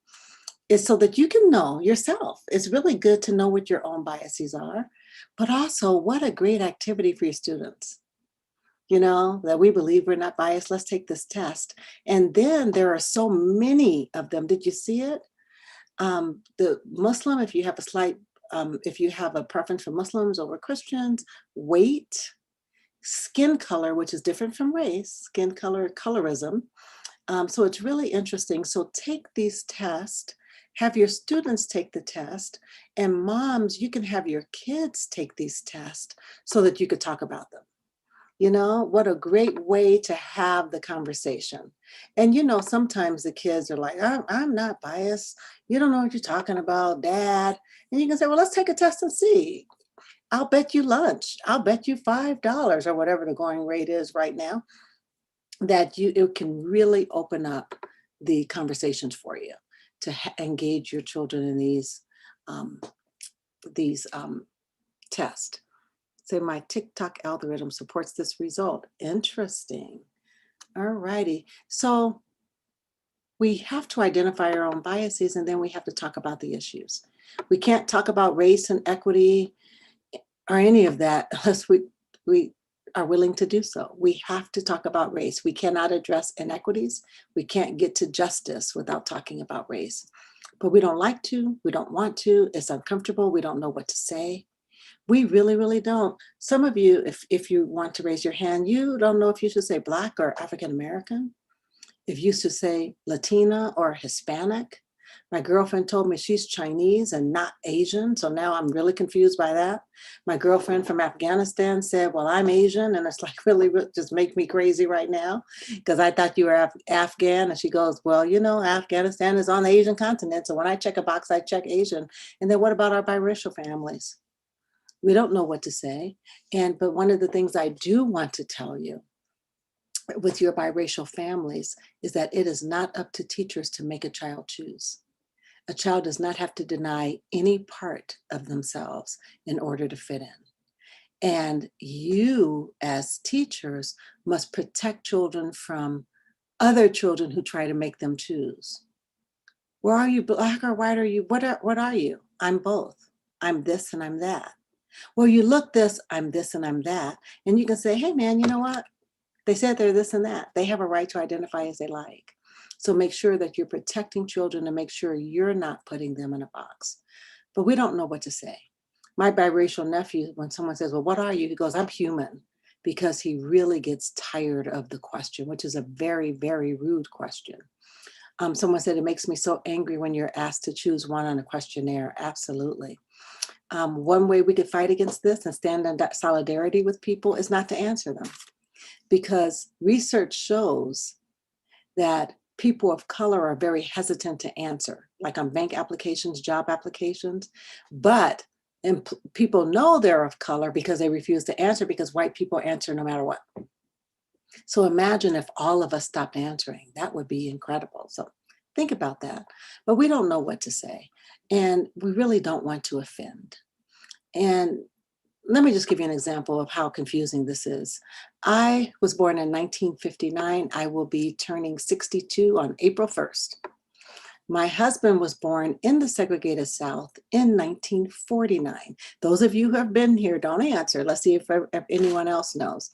It's so that you can know yourself. It's really good to know what your own biases are, but also what a great activity for your students. You know, that we believe we're not biased. Let's take this test. And then there are so many of them. Did you see it? The Muslim, if you have if you have a preference for Muslims over Christians, weight, skin color, which is different from race, skin color, colorism. So it's really interesting. So take these tests, have your students take the test, and moms, you can have your kids take these tests so that you could talk about them. You know, what a great way to have the conversation. And, you know, sometimes the kids are like, I'm not biased. You don't know what you're talking about, Dad. And you can say, well, let's take a test and see. I'll bet you lunch. I'll bet you $5 or whatever the going rate is right now, that it can really open up the conversations for you to engage your children in these tests. Say my TikTok algorithm supports this result. Interesting. All righty. So we have to identify our own biases, and then we have to talk about the issues. We can't talk about race and equity or any of that unless we are willing to do so. We have to talk about race. We cannot address inequities. We can't get to justice without talking about race. But we don't like to, we don't want to, it's uncomfortable, we don't know what to say. We really, really don't. Some of you, if you want to raise your hand, you don't know if you should say Black or African American, if you should say Latina or Hispanic. My girlfriend told me she's Chinese and not Asian, so now I'm really confused by that. My girlfriend from Afghanistan said, well, I'm Asian, and it's like really just make me crazy right now because I thought you were Afghan, and she goes, well, you know, Afghanistan is on the Asian continent, so when I check a box, I check Asian. And then what about our biracial families? We don't know what to say, but one of the things I do want to tell you with your biracial families is that it is not up to teachers to make a child choose. A child does not have to deny any part of themselves in order to fit in. And you as teachers must protect children from other children who try to make them choose. Well, are you Black or white? Are you, what are you? I'm both. I'm this and I'm that. Well, you look this, I'm this and I'm that. And you can say, hey man, you know what? They said they're this and that. They have a right to identify as they like. So make sure that you're protecting children and make sure you're not putting them in a box. But we don't know what to say. My biracial nephew, when someone says, well, what are you? He goes, I'm human, because he really gets tired of the question, which is a very, very rude question. Someone said, it makes me so angry when you're asked to choose one on a questionnaire. Absolutely. One way we could fight against this and stand in solidarity with people is not to answer them. Because research shows that people of color are very hesitant to answer, like on bank applications, job applications, but people know they're of color because they refuse to answer because white people answer no matter what. So imagine if all of us stopped answering, that would be incredible. So think about that, but we don't know what to say and we really don't want to offend. And let me just give you an example of how confusing this is. I was born in 1959. I will be turning 62 on April 1st. My husband was born in the segregated South in 1949. Those of you who have been here, don't answer. Let's see if anyone else knows.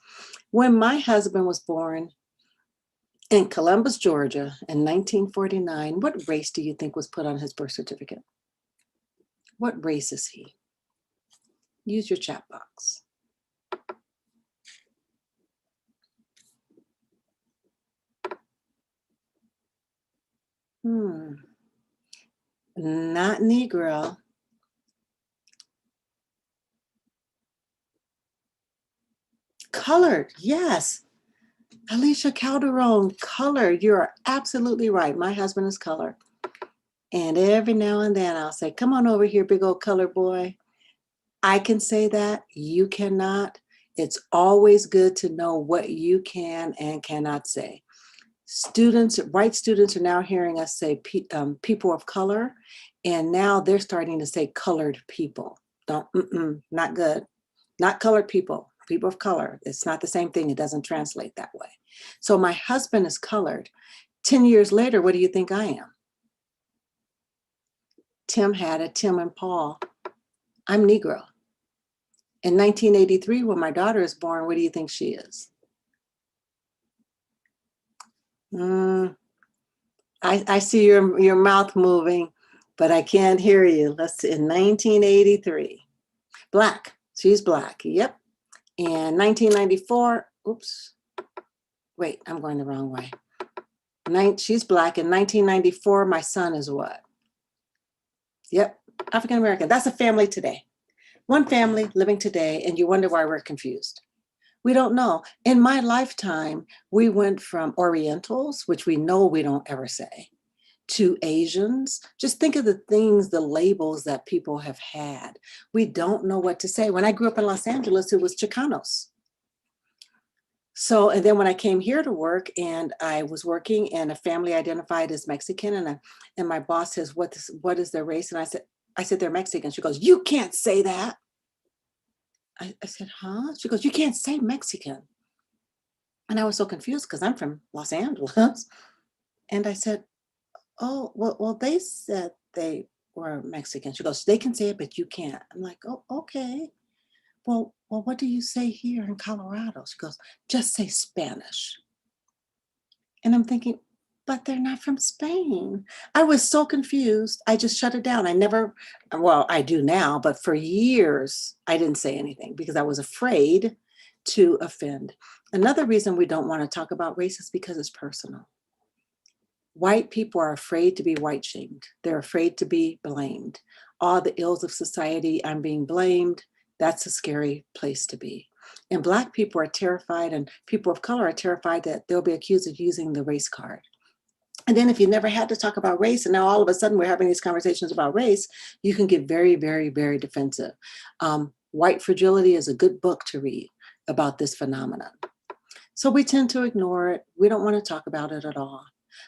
When my husband was born in Columbus, Georgia in 1949, what race do you think was put on his birth certificate? What race is he? Use your chat box. Not Negro. Colored, yes. Alicia Calderon, colored. You're absolutely right. My husband is colored. And every now and then I'll say, come on over here, big old colored boy. I can say that, you cannot. It's always good to know what you can and cannot say. Students, white students are now hearing us say people of color, and now they're starting to say colored people. Not good. Not colored people, people of color. It's not the same thing. It doesn't translate that way. So my husband is colored. 10 years later, what do you think I am? Tim had it, Tim and Paul. I'm Negro. In 1983, when my daughter is born, what do you think she is? I see your mouth moving, but I can't hear you. Let's see, in 1983. Black, she's Black, yep. And 1994, oops, wait, I'm going the wrong way. She's Black. In 1994, my son is what? Yep, African American. That's a family today. One family living today, and you wonder why we're confused. We don't know. In my lifetime, we went from Orientals, which we know we don't ever say, to Asians. Just think of the things, the labels that people have had. We don't know what to say. When I grew up in Los Angeles, it was Chicanos. So, and then when I came here to work and I was working and a family identified as Mexican, and my boss says, what is their race? And I said, they're Mexican. She goes, you can't say that. I said, huh? She goes, you can't say Mexican. And I was so confused because I'm from Los Angeles. And I said, oh, well, they said they or Mexican. She goes, they can say it, but you can't. I'm like, oh, okay. Well, what do you say here in Colorado? She goes, just say Spanish. And I'm thinking, but they're not from Spain. I was so confused. I just shut it down. I do now, but for years, I didn't say anything because I was afraid to offend. Another reason we don't want to talk about race is because it's personal. White people are afraid to be white shamed. They're afraid to be blamed. All the ills of society, I'm being blamed. That's a scary place to be. And Black people are terrified, and people of color are terrified that they'll be accused of using the race card. And then if you never had to talk about race, and now all of a sudden we're having these conversations about race, you can get very, very, very defensive. White Fragility is a good book to read about this phenomenon. So we tend to ignore it. We don't want to talk about it at all.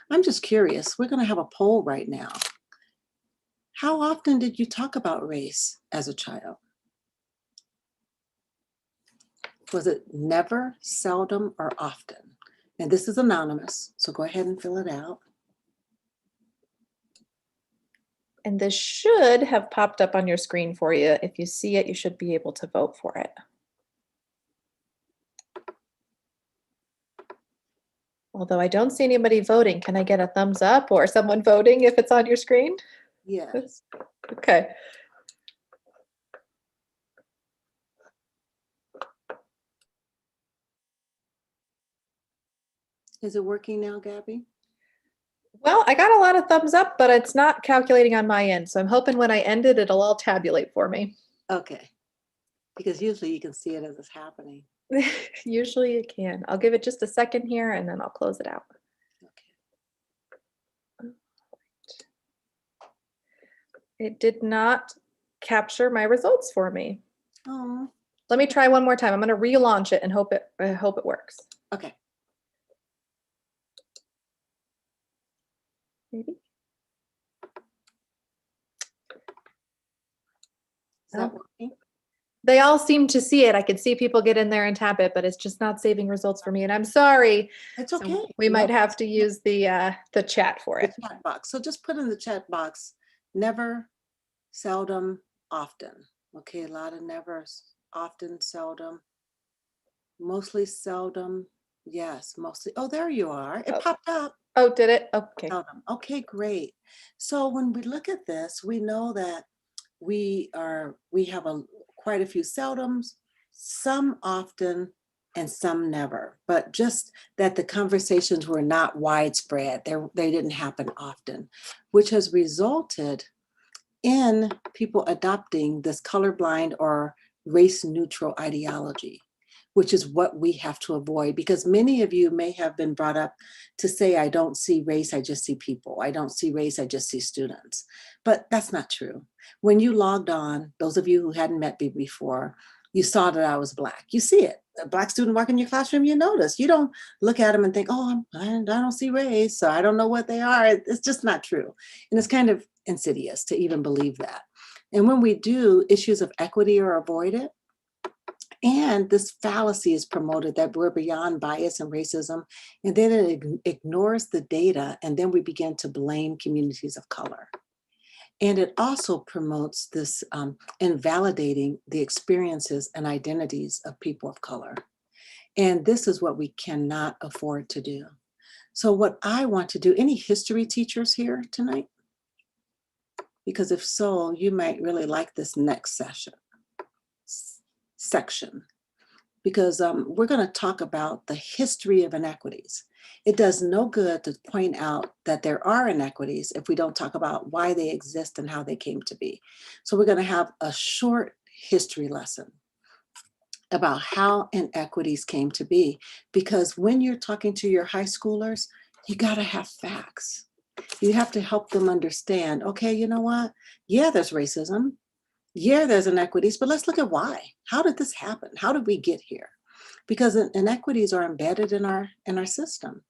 I'm just curious, we're going to have a poll right now. How often did you talk about race as a child? Was it never, seldom, or often? And this is anonymous, so go ahead and fill it out. And this should have popped up on your screen for you. If you see it, you should be able to vote for it. Although I don't see anybody voting, can I get a thumbs up or someone voting if it's on your screen? Yes. Okay. Is it working now, Gabby? Well, I got a lot of thumbs up, but it's not calculating on my end. So I'm hoping when I end it, it'll all tabulate for me. Okay. Because usually you can see it as it's happening. Usually you can. I'll give it just a second here and then I'll close it out. Okay. It did not capture my results for me. Oh, Let me try one more time. I'm going to relaunch it and hope it works. okay. Maybe. Is that working? They all seem to see it. I could see people get in there and tap it, but it's just not saving results for me. And I'm sorry. It's So okay. we might No, have to use the chat for the it. chat box. So just put in the chat box, never, seldom, often. Okay, a lot of nevers, often, seldom, mostly seldom. Yes, mostly. Oh, there you are. It popped up. Oh, did it? Okay. Seldom. Okay, great. So when we look at this, we know that we have quite a few seldoms, some often, and some never. But just that the conversations were not widespread. They didn't happen often, which has resulted in people adopting this colorblind or race neutral ideology, which is what we have to avoid, because many of you may have been brought up to say, I don't see race, I just see people. I don't see race, I just see students. But that's not true. When you logged on, those of you who hadn't met me before, you saw that I was Black. You see it. A Black student walking in your classroom, you notice. You don't look at them and think, oh, I don't see race, so I don't know what they are. It's just not true. And it's kind of insidious to even believe that. And when we do, issues of equity are avoided. And this fallacy is promoted that we're beyond bias and racism. And then it ignores the data. And then we begin to blame communities of color. And it also promotes this invalidating the experiences and identities of people of color. And this is what we cannot afford to do. So what I want to do, any history teachers here tonight? Because if so, you might really like this next section, because we're going to talk about the history of inequities. It does no good to point out that there are inequities if we don't talk about why they exist and how they came to be. So we're going to have a short history lesson about how inequities came to be, because when you're talking to your high schoolers, you got to have facts. You have to help them understand, okay, you know what? Yeah, there's racism. Yeah, there's inequities, but let's look at why. How did this happen? How did we get here? Because inequities are embedded in our system.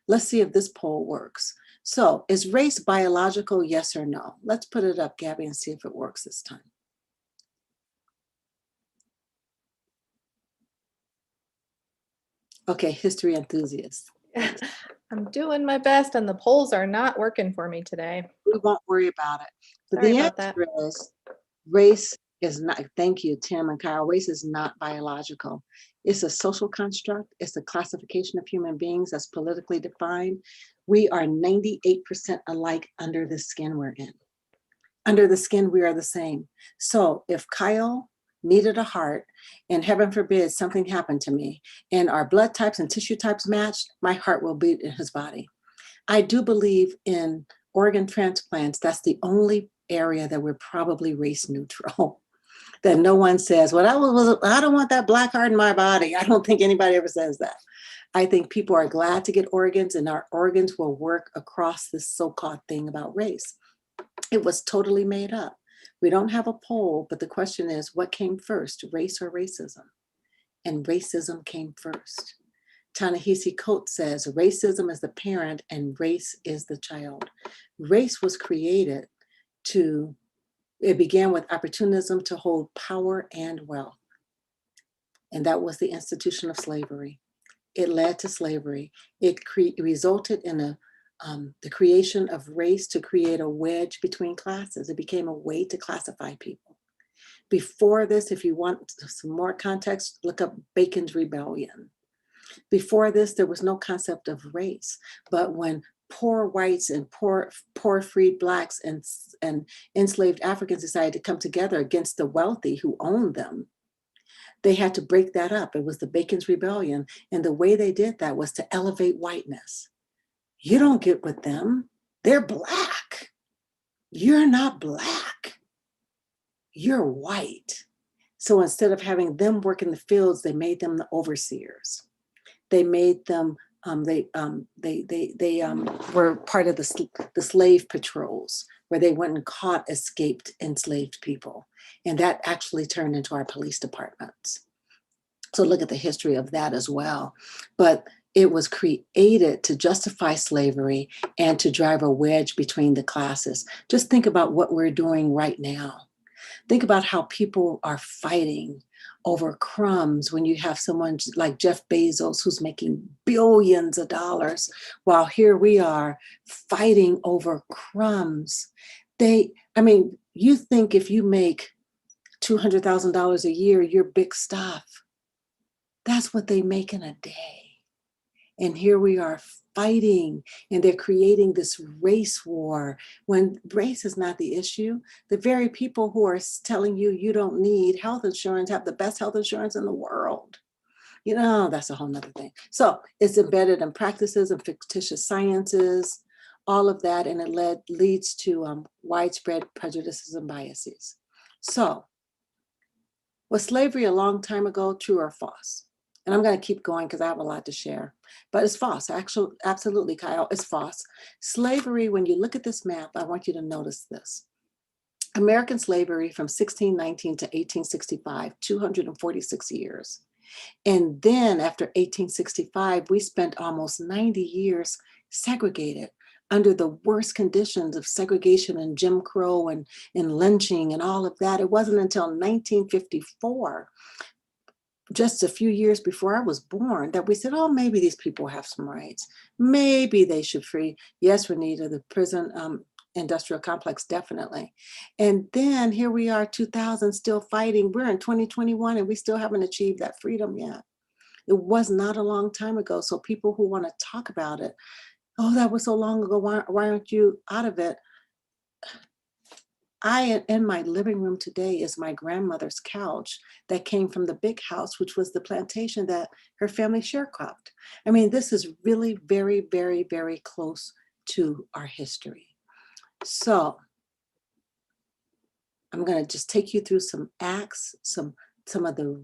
Let's see if this poll works. So is race biological, yes or no? Let's put it up, Gabby, and see if it works this time. Okay, history enthusiasts. I'm doing my best and the polls are not working for me today. We won't worry about it. But Sorry the about that. answer is race is not, thank you, Tim and Kyle, race is not biological. It's a social construct. It's a classification of human beings that's politically defined. We are 98% alike under the skin we're in. Under the skin, we are the same. So if Kyle needed a heart and heaven forbid something happened to me and our blood types and tissue types matched, my heart will beat in his body. I do believe in organ transplants. That's the only area that we're probably race neutral. That no one says, well, I don't want that black heart in my body. I don't think anybody ever says that. I think people are glad to get organs and our organs will work across this so-called thing about race. It was totally made up. We don't have a poll, but the question is, what came first, race or racism? And racism came first. Ta-Nehisi Coates says, racism is the parent and race is the child. Race was created it began with opportunism to hold power and wealth. And that was the institution of slavery. It led to slavery. It resulted in the creation of race to create a wedge between classes. It became a way to classify people. Before this, if you want some more context, look up Bacon's Rebellion. Before this, there was no concept of race, but when poor whites and poor freed blacks and enslaved Africans decided to come together against the wealthy who owned them, they had to break that up. It was the Bacon's Rebellion. And the way they did that was to elevate whiteness. You don't get with them. They're black. You're not black. You're white. So instead of having them work in the fields, they made them the overseers. They made them, they were part of the slave patrols where they went and caught escaped enslaved people. And that actually turned into our police departments. So look at the history of that as well. But it was created to justify slavery and to drive a wedge between the classes. Just think about what we're doing right now. Think about how people are fighting over crumbs when you have someone like Jeff Bezos who's making billions of dollars, while here we are fighting over crumbs. You think if you make $200,000 a year, you're big stuff. That's what they make in a day. And here we are fighting, and they're creating this race war when race is not the issue. The very people who are telling you you don't need health insurance have the best health insurance in the world. That's a whole nother thing. So it's embedded in practices and fictitious sciences, all of that, and it leads to widespread prejudices and biases. So was slavery a long time ago, true or false? And I'm going to keep going because I have a lot to share. But it's false. Actually, absolutely, Kyle, it's false. Slavery, when you look at this map, I want you to notice this. American slavery from 1619 to 1865, 246 years. And then after 1865, we spent almost 90 years segregated under the worst conditions of segregation and Jim Crow and lynching and all of that. It wasn't until 1954, just a few years before I was born, that we said, oh, maybe these people have some rights. Maybe they should free. Yes, Renita, the prison industrial complex, definitely. And then here we are, 2000, still fighting. We're in 2021 and we still haven't achieved that freedom yet. It was not a long time ago. So people who want to talk about it, oh, that was so long ago, why aren't you out of it? In my living room today is my grandmother's couch that came from the big house, which was the plantation that her family sharecropped. This is really very, very, very close to our history. So I'm going to just take you through some acts, some of the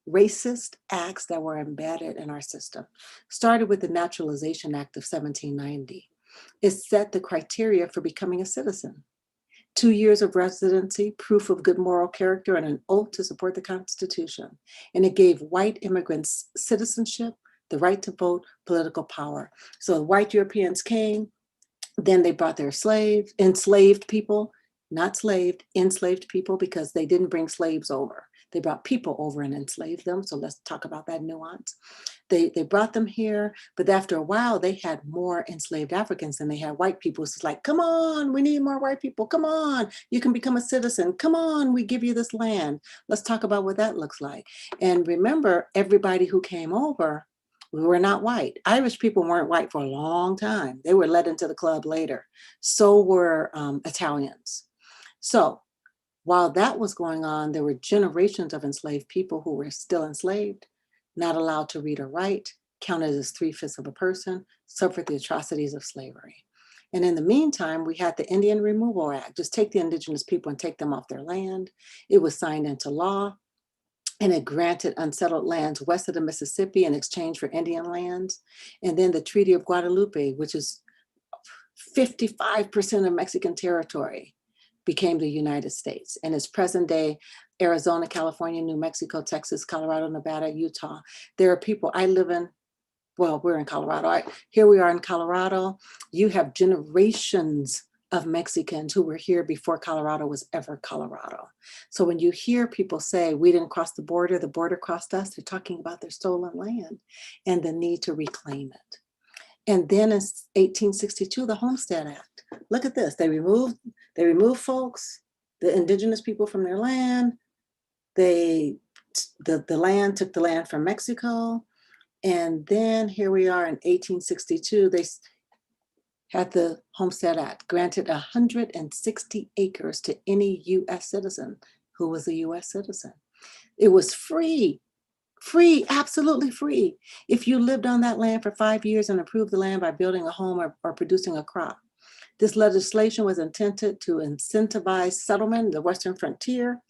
racist acts that were embedded in our system. Started with the Naturalization Act of 1790. It set the criteria for becoming a citizen. 2 years of residency, proof of good moral character, and an oath to support the Constitution. And it gave white immigrants citizenship, the right to vote, political power. So white Europeans came, then they brought their enslaved people, not slaved, enslaved people, because they didn't bring slaves over. They brought people over and enslaved them. So let's talk about that nuance. They brought them here, but after a while, they had more enslaved Africans than they had white people. So it's like, come on, we need more white people. Come on, you can become a citizen. Come on, we give you this land. Let's talk about what that looks like. And remember, everybody who came over, we were not white. Irish people weren't white for a long time. They were let into the club later. So were Italians. So while that was going on, there were generations of enslaved people who were still enslaved, not allowed to read or write, counted as 3/5 of a person, suffered the atrocities of slavery. And in the meantime, we had the Indian Removal Act, just take the indigenous people and take them off their land. It was signed into law, and it granted unsettled lands west of the Mississippi in exchange for Indian lands. And then the Treaty of Guadalupe, which is 55% of Mexican territory, became the United States. And it's present day Arizona, California, New Mexico, Texas, Colorado, Nevada, Utah. There are people, I live in, well, we're in Colorado. Here we are in Colorado. You have generations of Mexicans who were here before Colorado was ever Colorado. So when you hear people say, we didn't cross the border crossed us, they're talking about their stolen land and the need to reclaim it. And then in 1862, the Homestead Act. Look at this. They removed folks, the indigenous people from their land. The land took the land from Mexico. And then here we are in 1862, they had the Homestead Act, granted 160 acres to any US citizen who was a US citizen. It was free, absolutely free. If you lived on that land for 5 years and improved the land by building a home or producing a crop. This legislation was intended to incentivize settlement in the Western frontier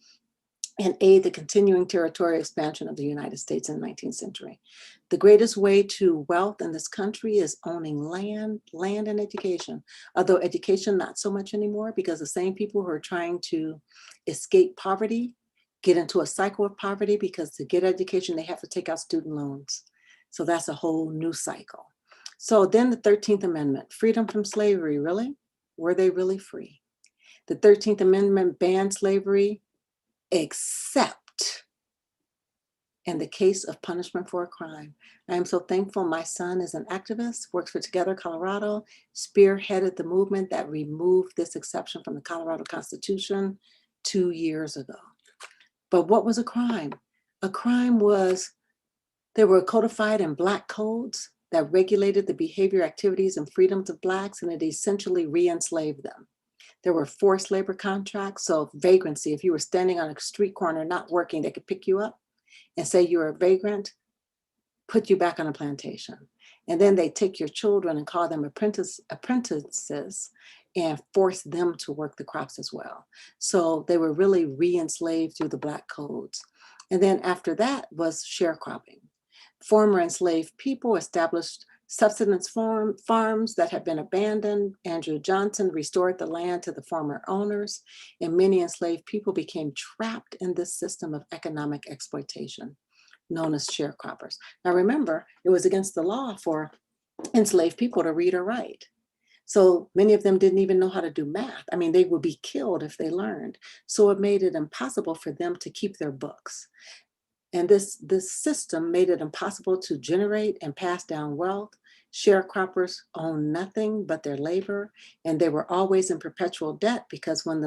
and aid the continuing territorial expansion of the United States in the 19th century. The greatest way to wealth in this country is owning land and education. Although education, not so much anymore, because the same people who are trying to escape poverty get into a cycle of poverty, because to get education, they have to take out student loans. So that's a whole new cycle. So then the 13th Amendment, freedom from slavery, really? Were they really free? The 13th Amendment banned slavery, except in the case of punishment for a crime. I am so thankful my son is an activist, works for Together Colorado, spearheaded the movement that removed this exception from the Colorado Constitution 2 years ago. But what was a crime? A crime was, they were codified in Black codes that regulated the behavior, activities, and freedoms of Blacks, and it essentially re-enslaved them. There were forced labor contracts, so vagrancy, if you were standing on a street corner not working, they could pick you up and say you're a vagrant, put you back on a plantation. And then they take your children and call them apprentices and force them to work the crops as well. So they were really re-enslaved through the Black codes. And then after that was sharecropping. Former enslaved people established subsistence farms that had been abandoned. Andrew Johnson restored the land to the former owners, and many enslaved people became trapped in this system of economic exploitation known as sharecroppers. Now remember, it was against the law for enslaved people to read or write. So many of them didn't even know how to do math. I mean, they would be killed if they learned. So it made it impossible for them to keep their books. And this system made it impossible to generate and pass down wealth. Sharecroppers owned nothing but their labor, and they were always in perpetual debt, because when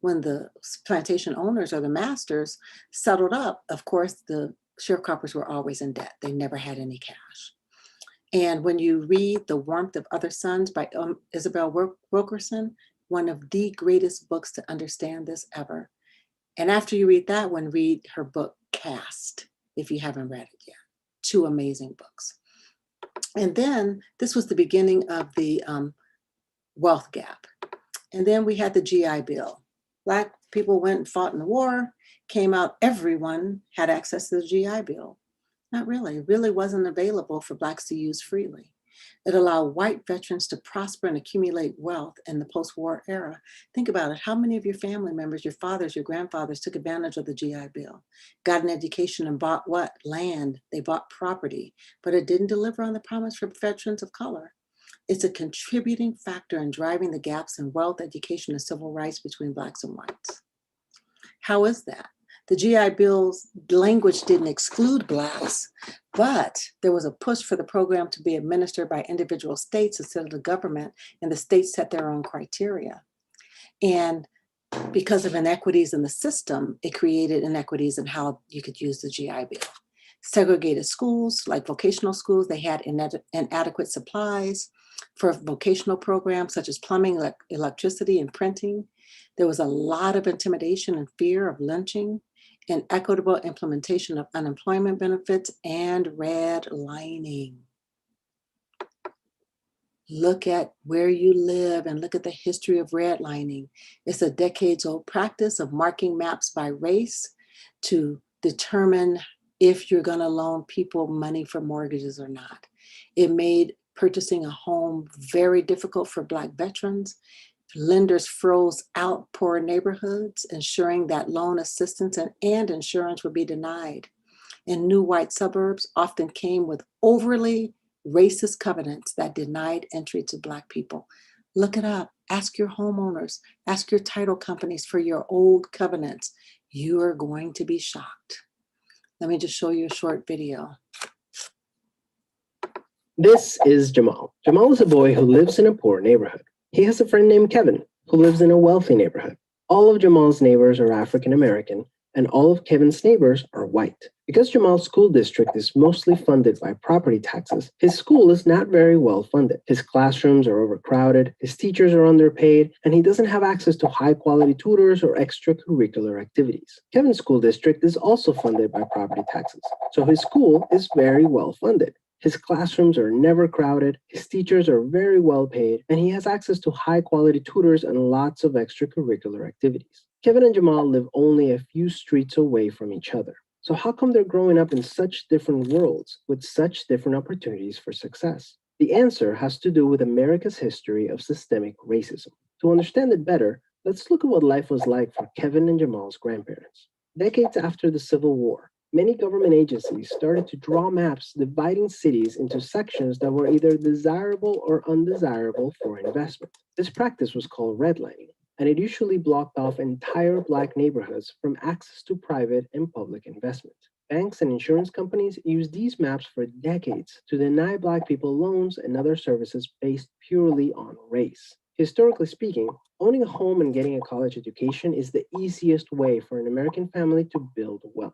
the plantation owners or the masters settled up, of course, the sharecroppers were always in debt. They never had any cash. And when you read The Warmth of Other Suns by Isabel Wilkerson, one of the greatest books to understand this ever. And after you read that one, read her book, Caste, if you haven't read it yet. 2 amazing books. And then this was the beginning of the wealth gap. And then we had the GI Bill. Black people went and fought in the war, came out, everyone had access to the GI Bill. Not really, it really wasn't available for Blacks to use freely. It allowed white veterans to prosper and accumulate wealth in the post-war era. Think about it. How many of your family members, your fathers, your grandfathers took advantage of the GI Bill, got an education and bought what? Land. They bought property, but it didn't deliver on the promise for veterans of color. It's a contributing factor in driving the gaps in wealth, education, and civil rights between Blacks and whites. How is that? The GI Bill's language didn't exclude Blacks, but there was a push for the program to be administered by individual states instead of the government, and the states set their own criteria. And because of inequities in the system, it created inequities in how you could use the GI Bill. Segregated schools, like vocational schools, they had inadequate supplies for vocational programs such as plumbing, electricity, and printing. There was a lot of intimidation and fear of lynching, inequitable implementation of unemployment benefits, and redlining. Look at where you live and look at the history of redlining. It's a decades-old practice of marking maps by race to determine if you're going to loan people money for mortgages or not. It made purchasing a home very difficult for Black veterans. Lenders froze out poor neighborhoods, ensuring that loan assistance and insurance would be denied. And new white suburbs often came with overly racist covenants that denied entry to Black people. Look it up. Ask your homeowners. Ask your title companies for your old covenants. You are going to be shocked. Let me just show you a short video. This is Jamal. Jamal is a boy who lives in a poor neighborhood. He has a friend named Kevin who lives in a wealthy neighborhood. All of Jamal's neighbors are African American, and all of Kevin's neighbors are white. Because Jamal's school district is mostly funded by property taxes, his school is not very well funded. His classrooms are overcrowded, his teachers are underpaid, and he doesn't have access to high-quality tutors or extracurricular activities. Kevin's school district is also funded by property taxes, so his school is very well funded. His classrooms are never crowded, his teachers are very well paid, and he has access to high-quality tutors and lots of extracurricular activities. Kevin and Jamal live only a few streets away from each other. So how come they're growing up in such different worlds with such different opportunities for success? The answer has to do with America's history of systemic racism. To understand it better, let's look at what life was like for Kevin and Jamal's grandparents. Decades after the Civil War, many government agencies started to draw maps dividing cities into sections that were either desirable or undesirable for investment. This practice was called redlining, and it usually blocked off entire Black neighborhoods from access to private and public investment. Banks and insurance companies used these maps for decades to deny Black people loans and other services based purely on race. Historically speaking, owning a home and getting a college education is the easiest way for an American family to build wealth.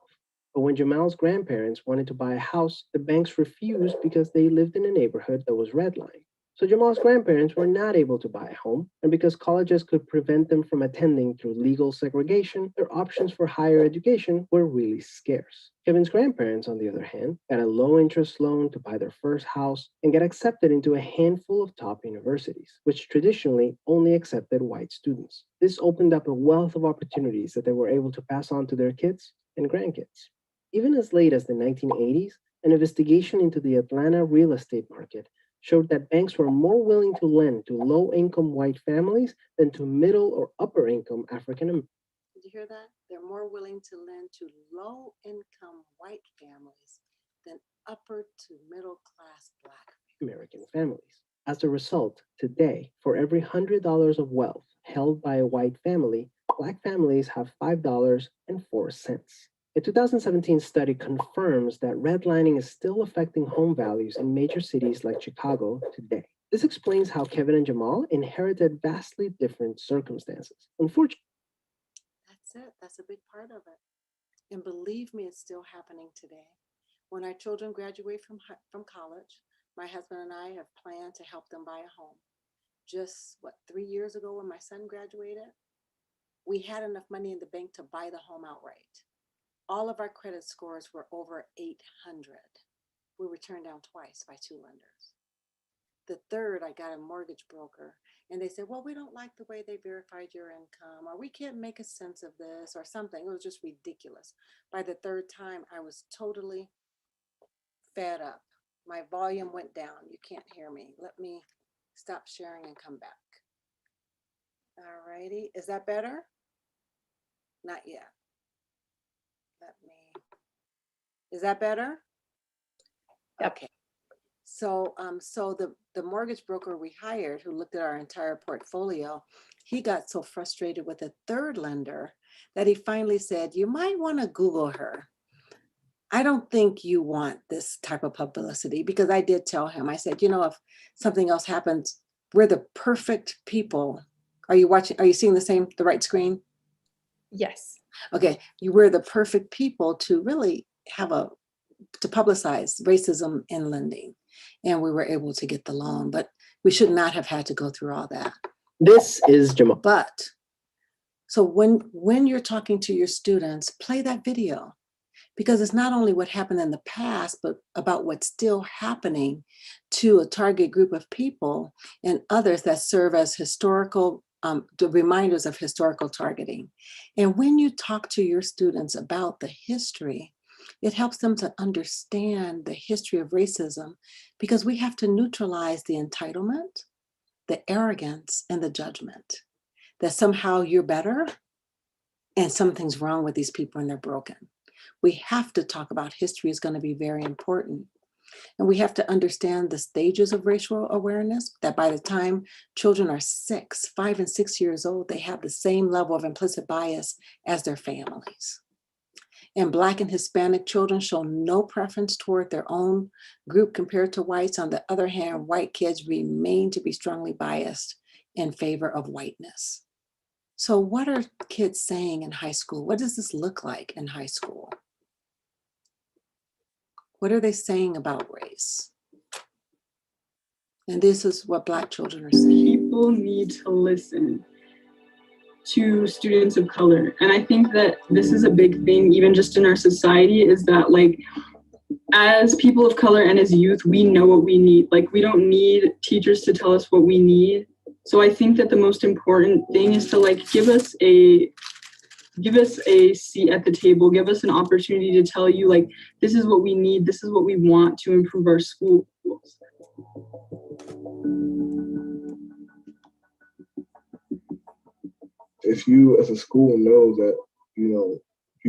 But when Jamal's grandparents wanted to buy a house, the banks refused because they lived in a neighborhood that was redlined. So Jamal's grandparents were not able to buy a home, and because colleges could prevent them from attending through legal segregation, their options for higher education were really scarce. Kevin's grandparents, on the other hand, got a low-interest loan to buy their first house and get accepted into a handful of top universities, which traditionally only accepted white students. This opened up a wealth of opportunities that they were able to pass on to their kids and grandkids. Even as late as the 1980s, an investigation into the Atlanta real estate market showed that banks were more willing to lend to low-income white families than to middle or upper-income African Americans. Did you hear that? They're more willing to lend to low-income white families than upper to middle-class Black American families. As a result, today, for every $100 of wealth held by a white family, Black families have $5.04. A 2017 study confirms that redlining is still affecting home values in major cities like Chicago today. This explains how Kevin and Jamal inherited vastly different circumstances. Unfortunately, That's it. That's a big part of it. And believe me, it's still happening today. When our children graduate from college, my husband and I have planned to help them buy a home. Just, 3 years ago when my son graduated, we had enough money in the bank to buy the home outright. All of our credit scores were over 800. We were turned down twice by 2 lenders. The third, I got a mortgage broker, and they said, well, we don't like the way they verified your income, or we can't make a sense of this, or something. It was just ridiculous. By the third time, I was totally fed up. My volume went down. You can't hear me. Let me stop sharing and come back. All righty. Is that better? Not yet. Is that better? Yep. Okay. So the mortgage broker we hired, who looked at our entire portfolio, he got so frustrated with a third lender that he finally said, you might want to Google her. I don't think you want this type of publicity, because I did tell him, I said, if something else happens, we're the perfect people. Are you seeing the right screen? Yes. Okay, we're the perfect people to really to publicize racism in lending. And we were able to get the loan, but we should not have had to go through all that. This is Jamal. But so when you're talking to your students, play that video, because it's not only what happened in the past, but about what's still happening to a target group of people and others that serve as historical the reminders of historical targeting. And when you talk to your students about the history, it helps them to understand the history of racism, because we have to neutralize the entitlement, the arrogance, and the judgment that somehow you're better and something's wrong with these people and they're broken. We have to talk about history is going to be very important. And we have to understand the stages of racial awareness, that by the time children are 5 and 6 years old, they have the same level of implicit bias as their families. And Black and Hispanic children show no preference toward their own group compared to whites. On the other hand, white kids remain to be strongly biased in favor of whiteness. So what are kids saying in high school? What does this look like in high school? What are they saying about race? And this is what Black children are saying. People need to listen to students of color. And I think that this is a big thing, even just in our society, is that like, as people of color and as youth, we know what we need. Like, we don't need teachers to tell us what we need. So I think that the most important thing is to like give us a seat at the table, give us an opportunity to tell you, like, this is what we need, this is what we want to improve our schools. If you as a school know that, you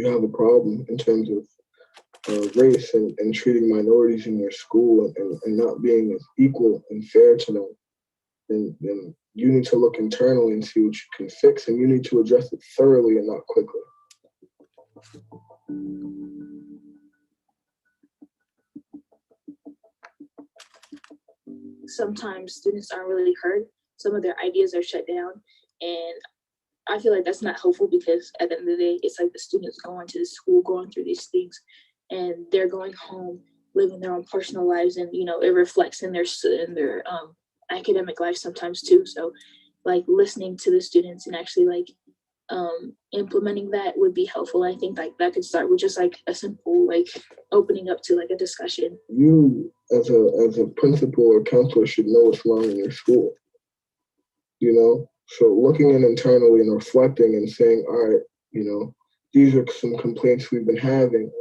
have a problem in terms of race and treating minorities in your school and not being as equal and fair to them, then you need to look internally and see what you can fix, and you need to address it thoroughly and not quickly. Sometimes students aren't really heard. Some of their ideas are shut down. And I feel like that's not helpful, because at the end of the day, it's like the students going to the school, going through these things, and they're going home, living their own personal lives. And, it reflects in their academic life sometimes too. So like listening to the students and actually like implementing that would be helpful. I think like that could start with just like a simple like opening up to like a discussion. You as a principal or counselor should know what's wrong in your school. So looking in internally and reflecting and saying, all right, these are some complaints we've been having.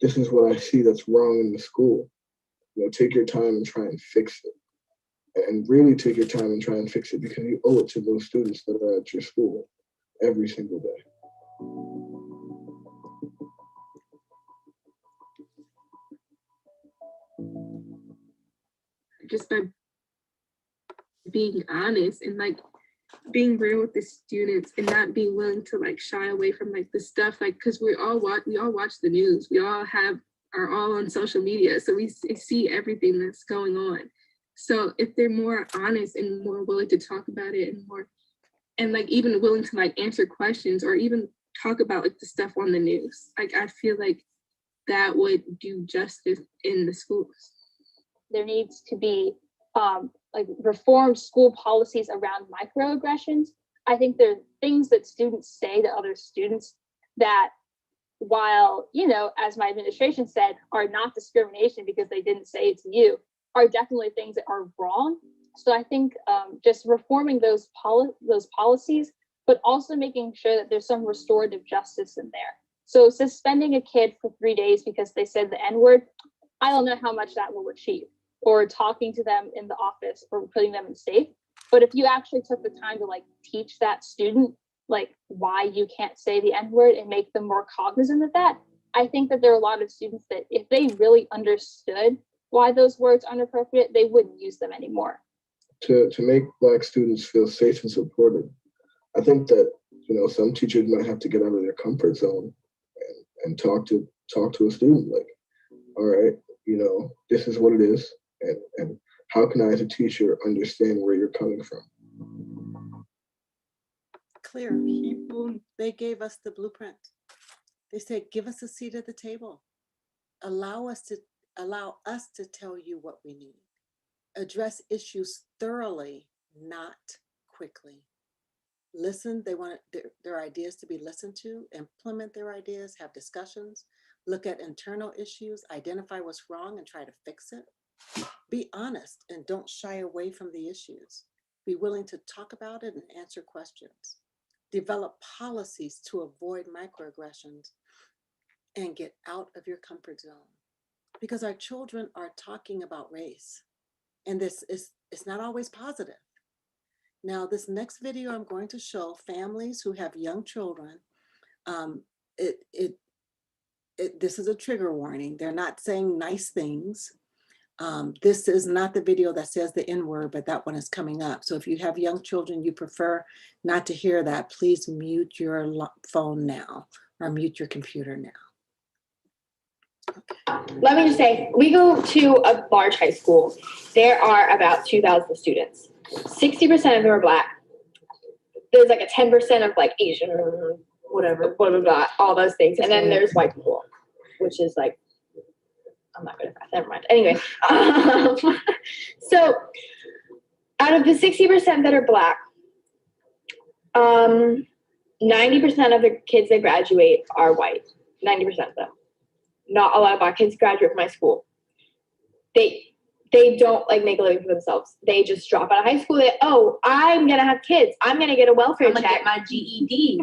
This is what I see that's wrong in the school. Take your time and try and fix it. And really take your time and try and fix it, because you owe it to those students that are at your school every single day. Just by being honest and like being real with the students and not being willing to like shy away from like the stuff, like, because we all watch the news, we all are all on social media, so we see everything that's going on. So if they're more honest and more willing to talk about it and like even willing to like answer questions or even talk about like the stuff on the news, like I feel like that would do justice in the schools. There needs to be like reformed school policies around microaggressions. I think there are things that students say to other students that, while, as my administration said, are not discrimination because they didn't say it to you, are definitely things that are wrong. So I think just reforming those policies, but also making sure that there's some restorative justice in there. So suspending a kid for 3 days because they said the N-word, I don't know how much that will achieve, or talking to them in the office or putting them in safe. But if you actually took the time to like teach that student like why you can't say the N-word and make them more cognizant of that, I think that there are a lot of students that if they really understood why those words are inappropriate, they wouldn't use them anymore. To make Black students feel safe and supported, I think that, you know, some teachers might have to get out of their comfort zone and talk to a student like, all right, you know, this is what it is, and how can I as a teacher understand where you're coming from? Clear people, they gave us the blueprint. They said, give us a seat at the table. Allow us to tell you what we need. Address issues thoroughly, not quickly. Listen, they want their ideas to be listened to, implement their ideas, have discussions, look at internal issues, identify what's wrong and try to fix it. Be honest and don't shy away from the issues. Be willing to talk about it and answer questions. Develop policies to avoid microaggressions and get out of your comfort zone. Because our children are talking about race, and it's not always positive. Now, this next video I'm going to show families who have young children. This is a trigger warning. They're not saying nice things. This is not the video that says the N-word, but that one is coming up. So if you have young children, you prefer not to hear that, please mute your phone now or mute your computer now. Let me just say, we go to a large high school. There are about 2,000 students. 60% of them are Black. There's like a 10% of like Asian, whatever, blah, blah, blah, all those things. And then there's white people, which is like, I'm not good at that, never mind. Anyway, so out of the 60% that are Black, 90% of the kids that graduate are white, 90% of them. Not a lot of Black kids graduate from my school. They don't like make a living for themselves. They just drop out of high school. I'm gonna have kids. I'm gonna get a welfare check. Get my GED.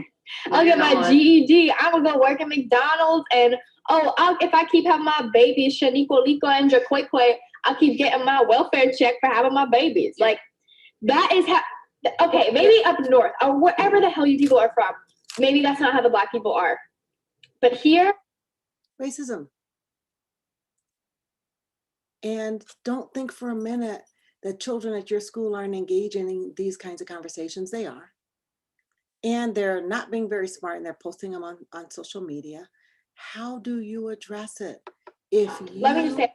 I'll get my GED. I'm gonna go work at McDonald's, and if I keep having my babies, Shaniqua, Liko, and Jaqueque, I'll keep getting my welfare check for having my babies. Like that is how. Okay, maybe up north or wherever the hell you people are from, maybe that's not how the Black people are. But here, racism. And don't think for a minute that children at your school aren't engaging in these kinds of conversations. They are. And they're not being very smart and they're posting them on social media. How do you address it? If you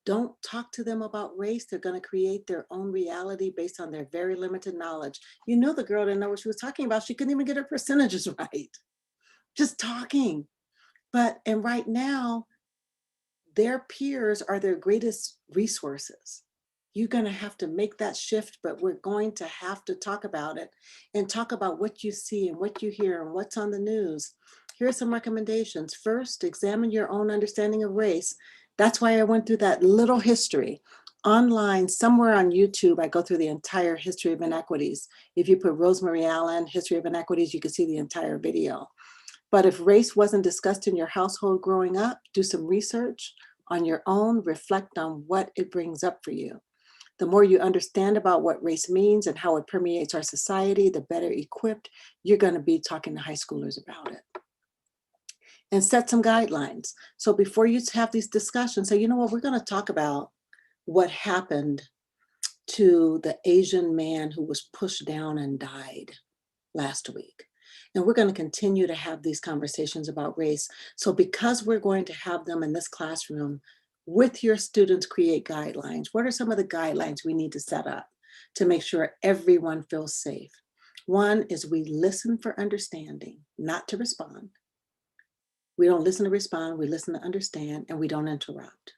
don't talk to them about race, they're going to create their own reality based on their very limited knowledge. You know, the girl didn't know what she was talking about. She couldn't even get her percentages right. Just talking. And right now, their peers are their greatest resources. You're going to have to make that shift, but we're going to have to talk about it and talk about what you see and what you hear and what's on the news. Here are some recommendations. First, examine your own understanding of race. That's why I went through that little history. Online, somewhere on YouTube, I go through the entire history of inequities. If you put Rosemary Allen, history of inequities, you can see the entire video. But if race wasn't discussed in your household growing up, do some research on your own, reflect on what it brings up for you. The more you understand about what race means and how it permeates our society, the better equipped you're going to be talking to high schoolers about it. And set some guidelines. So before you have these discussions, say, you know what, we're going to talk about what happened to the Asian man who was pushed down and died last week. And we're going to continue to have these conversations about race. So because we're going to have them in this classroom, with your students, create guidelines. What are some of the guidelines we need to set up to make sure everyone feels safe? One is we listen for understanding, not to respond. We don't listen to respond, we listen to understand, and we don't interrupt.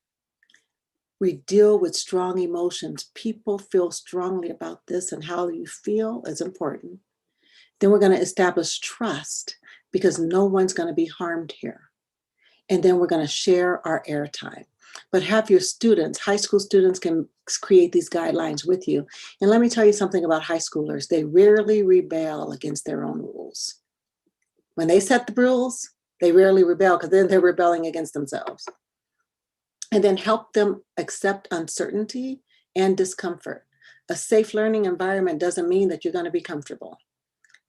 We deal with strong emotions. People feel strongly about this, and how you feel is important. Then we're going to establish trust because no one's going to be harmed here. And then we're going to share our airtime. But have your students, high school students can create these guidelines with you. And let me tell you something about high schoolers. They rarely rebel against their own rules. When they set the rules, they rarely rebel because then they're rebelling against themselves. And then help them accept uncertainty and discomfort. A safe learning environment doesn't mean that you're going to be comfortable.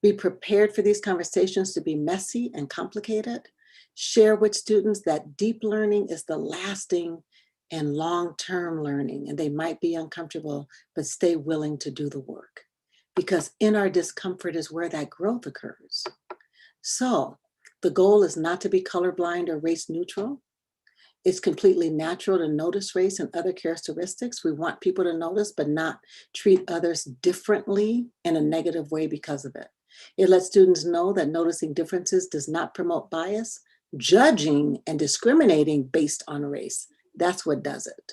Be prepared for these conversations to be messy and complicated. Share with students that deep learning is the lasting and long-term learning, and they might be uncomfortable, but stay willing to do the work, because in our discomfort is where that growth occurs. So the goal is not to be colorblind or race neutral. It's completely natural to notice race and other characteristics. We want people to notice, but not treat others differently in a negative way because of it. It lets students know that noticing differences does not promote bias. Judging and discriminating based on race, that's what does it.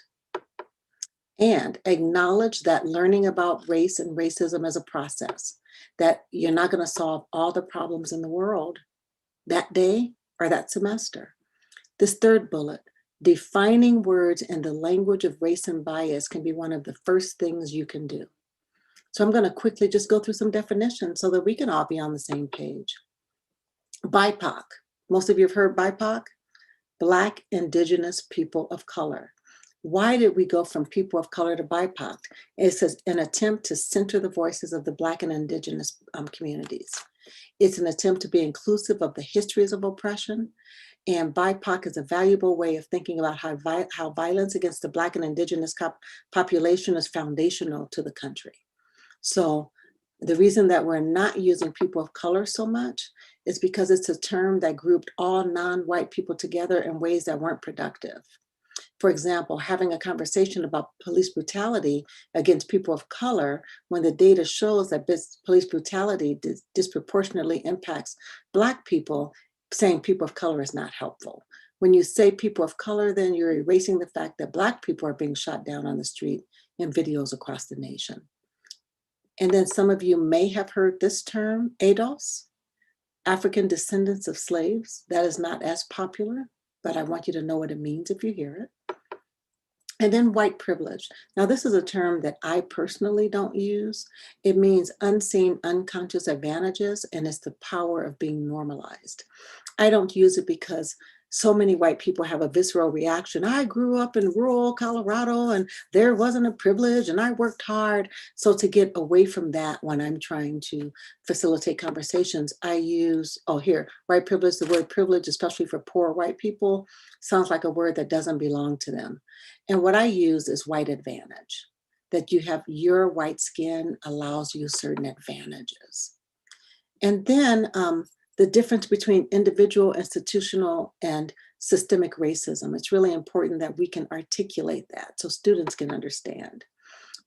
And acknowledge that learning about race and racism is a process, that you're not going to solve all the problems in the world that day or that semester. This third bullet, defining words in the language of race and bias, can be one of the first things you can do. So I'm going to quickly just go through some definitions so that we can all be on the same page. BIPOC. Most of you have heard BIPOC, Black, Indigenous, People of Color. Why did we go from people of color to BIPOC? It's an attempt to center the voices of the Black and Indigenous communities. It's an attempt to be inclusive of the histories of oppression. And BIPOC is a valuable way of thinking about how violence against the Black and Indigenous population is foundational to the country. So the reason that we're not using people of color so much is because it's a term that grouped all non-white people together in ways that weren't productive. For example, having a conversation about police brutality against people of color when the data shows that police brutality disproportionately impacts Black people, saying people of color is not helpful. When you say people of color, then you're erasing the fact that Black people are being shot down on the street in videos across the nation. And then some of you may have heard this term, ADOS, African descendants of slaves. That is not as popular, but I want you to know what it means if you hear it. And then white privilege. Now, this is a term that I personally don't use. It means unseen, unconscious advantages, and it's the power of being normalized. I don't use it because so many white people have a visceral reaction. I grew up in rural Colorado and there wasn't a privilege and I worked hard. So to get away from that when I'm trying to facilitate conversations, I use, white privilege, the word privilege, especially for poor white people, sounds like a word that doesn't belong to them. And what I use is white advantage, that you have your white skin allows you certain advantages. And then the difference between individual, institutional, and systemic racism. It's really important that we can articulate that so students can understand.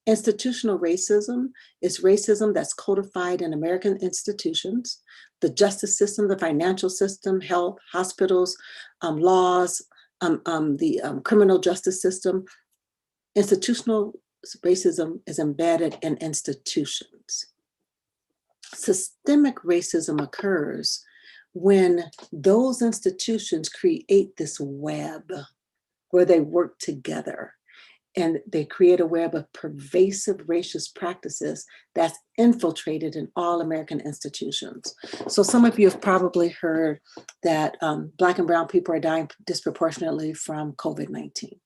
Institutional racism is racism that's codified in American institutions, the justice system, the financial system, health, hospitals, laws, the criminal justice system. Institutional racism is embedded in institutions. Systemic racism occurs when those institutions create this web where they work together and they create a web of pervasive racist practices that's infiltrated in all American institutions. So some of you have probably heard that Black and brown people are dying disproportionately from COVID-19.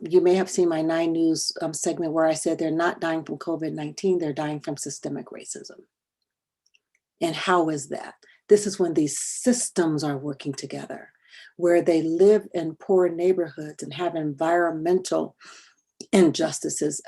You may have seen my 9 News segment where I said they're not dying from COVID-19, they're dying from systemic racism. And how is that? This is when these systems are working together, where they live in poor neighborhoods and have environmental injustices,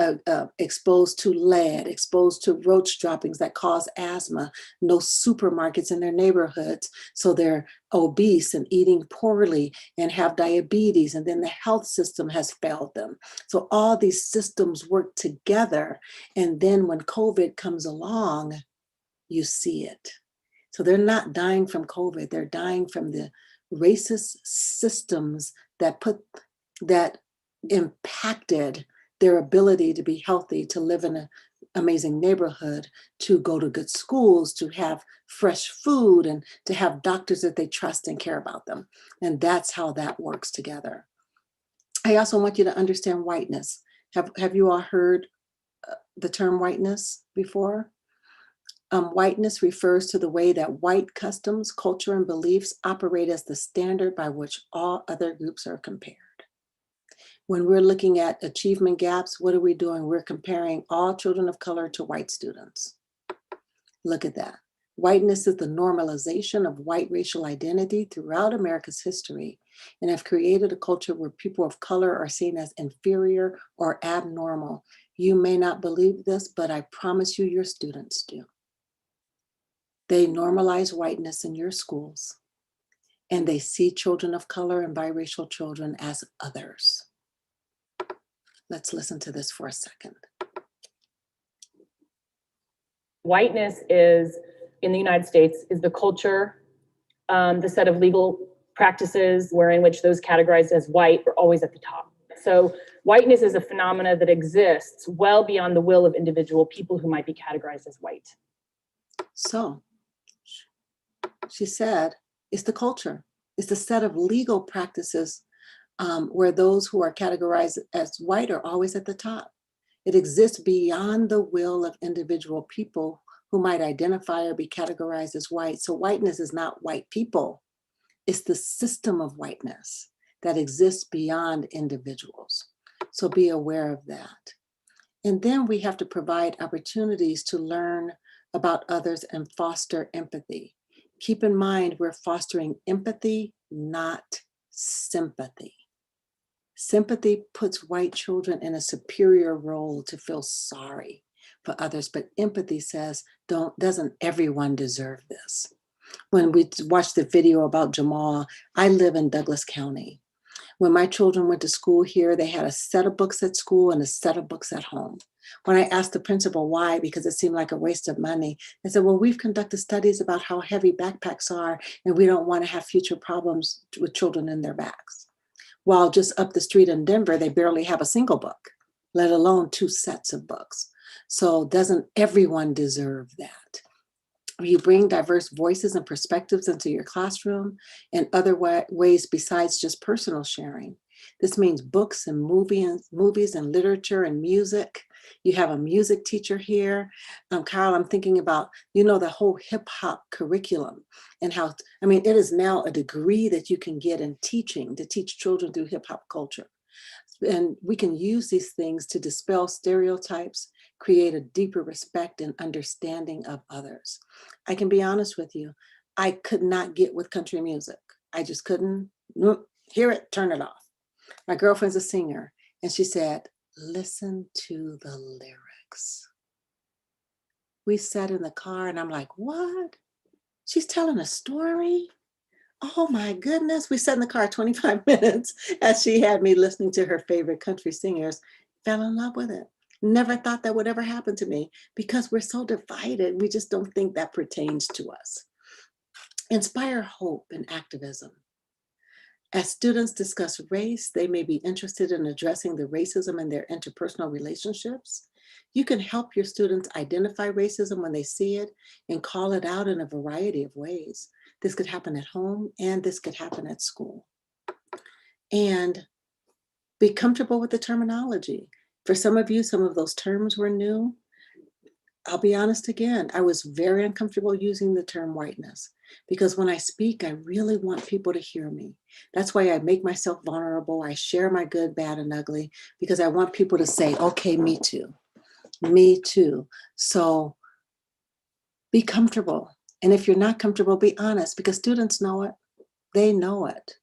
exposed to lead, exposed to roach droppings that cause asthma, no supermarkets in their neighborhoods. So they're obese and eating poorly and have diabetes, and then the health system has failed them. So all these systems work together. And then when COVID comes along, you see it. So they're not dying from COVID, they're dying from the racist systems that impacted their ability to be healthy, to live in an amazing neighborhood, to go to good schools, to have fresh food, and to have doctors that they trust and care about them. And that's how that works together. I also want you to understand whiteness. Have you all heard the term whiteness before? Whiteness refers to the way that white customs, culture, and beliefs operate as the standard by which all other groups are compared. When we're looking at achievement gaps, what are we doing? We're comparing all children of color to white students. Look at that. Whiteness is the normalization of white racial identity throughout America's history. and have created a culture where people of color are seen as inferior or abnormal. You may not believe this, but I promise you your students do. They normalize whiteness in your schools, and they see children of color and biracial children as others. Let's listen to this for a second. Whiteness is, in the United States, is the culture, the set of legal practices wherein which those categorized as white are always at the top. So whiteness is a phenomena that exists well beyond the will of individual people who might be categorized as white. So she said, it's the culture. It's the set of legal practices where those who are categorized as white are always at the top. It exists beyond the will of individual people who might identify or be categorized as white. So whiteness is not white people. It's the system of whiteness that exists beyond individuals. So be aware of that. And then we have to provide opportunities to learn about others and foster empathy. Keep in mind, we're fostering empathy, not sympathy. Sympathy puts white children in a superior role to feel sorry for others, but empathy says, doesn't everyone deserve this? When we watched the video about Jamal, I live in Douglas County. When my children went to school here, they had a set of books at school and a set of books at home. When I asked the principal why, because it seemed like a waste of money, they said, well, we've conducted studies about how heavy backpacks are, and we don't want to have future problems with children in their bags. While just up the street in Denver, they barely have a single book, let alone 2 sets of books. So doesn't everyone deserve that? You bring diverse voices and perspectives into your classroom in other ways besides just personal sharing. This means books and movies and literature and music. You have a music teacher here. Kyle, I'm thinking about, the whole hip hop curriculum and how, it is now a degree that you can get in teaching to teach children through hip hop culture. And we can use these things to dispel stereotypes, create a deeper respect and understanding of others. I can be honest with you, I could not get with country music. I just couldn't hear it, turn it off. My girlfriend's a singer, and she said, listen to the lyrics. We sat in the car and I'm like, what? She's telling a story? Oh my goodness. We sat in the car 25 minutes as she had me listening to her favorite country singers, fell in love with it. Never thought that would ever happen to me because we're so divided. We just don't think that pertains to us. Inspire hope and activism. As students discuss race, they may be interested in addressing the racism in their interpersonal relationships. You can help your students identify racism when they see it and call it out in a variety of ways. This could happen at home and this could happen at school. And be comfortable with the terminology. For some of you, some of those terms were new. I'll be honest again, I was very uncomfortable using the term whiteness because when I speak, I really want people to hear me. That's why I make myself vulnerable. I share my good, bad, and ugly because I want people to say, okay, me too. Me too. So be comfortable. And if you're not comfortable, be honest because students know it. They know it.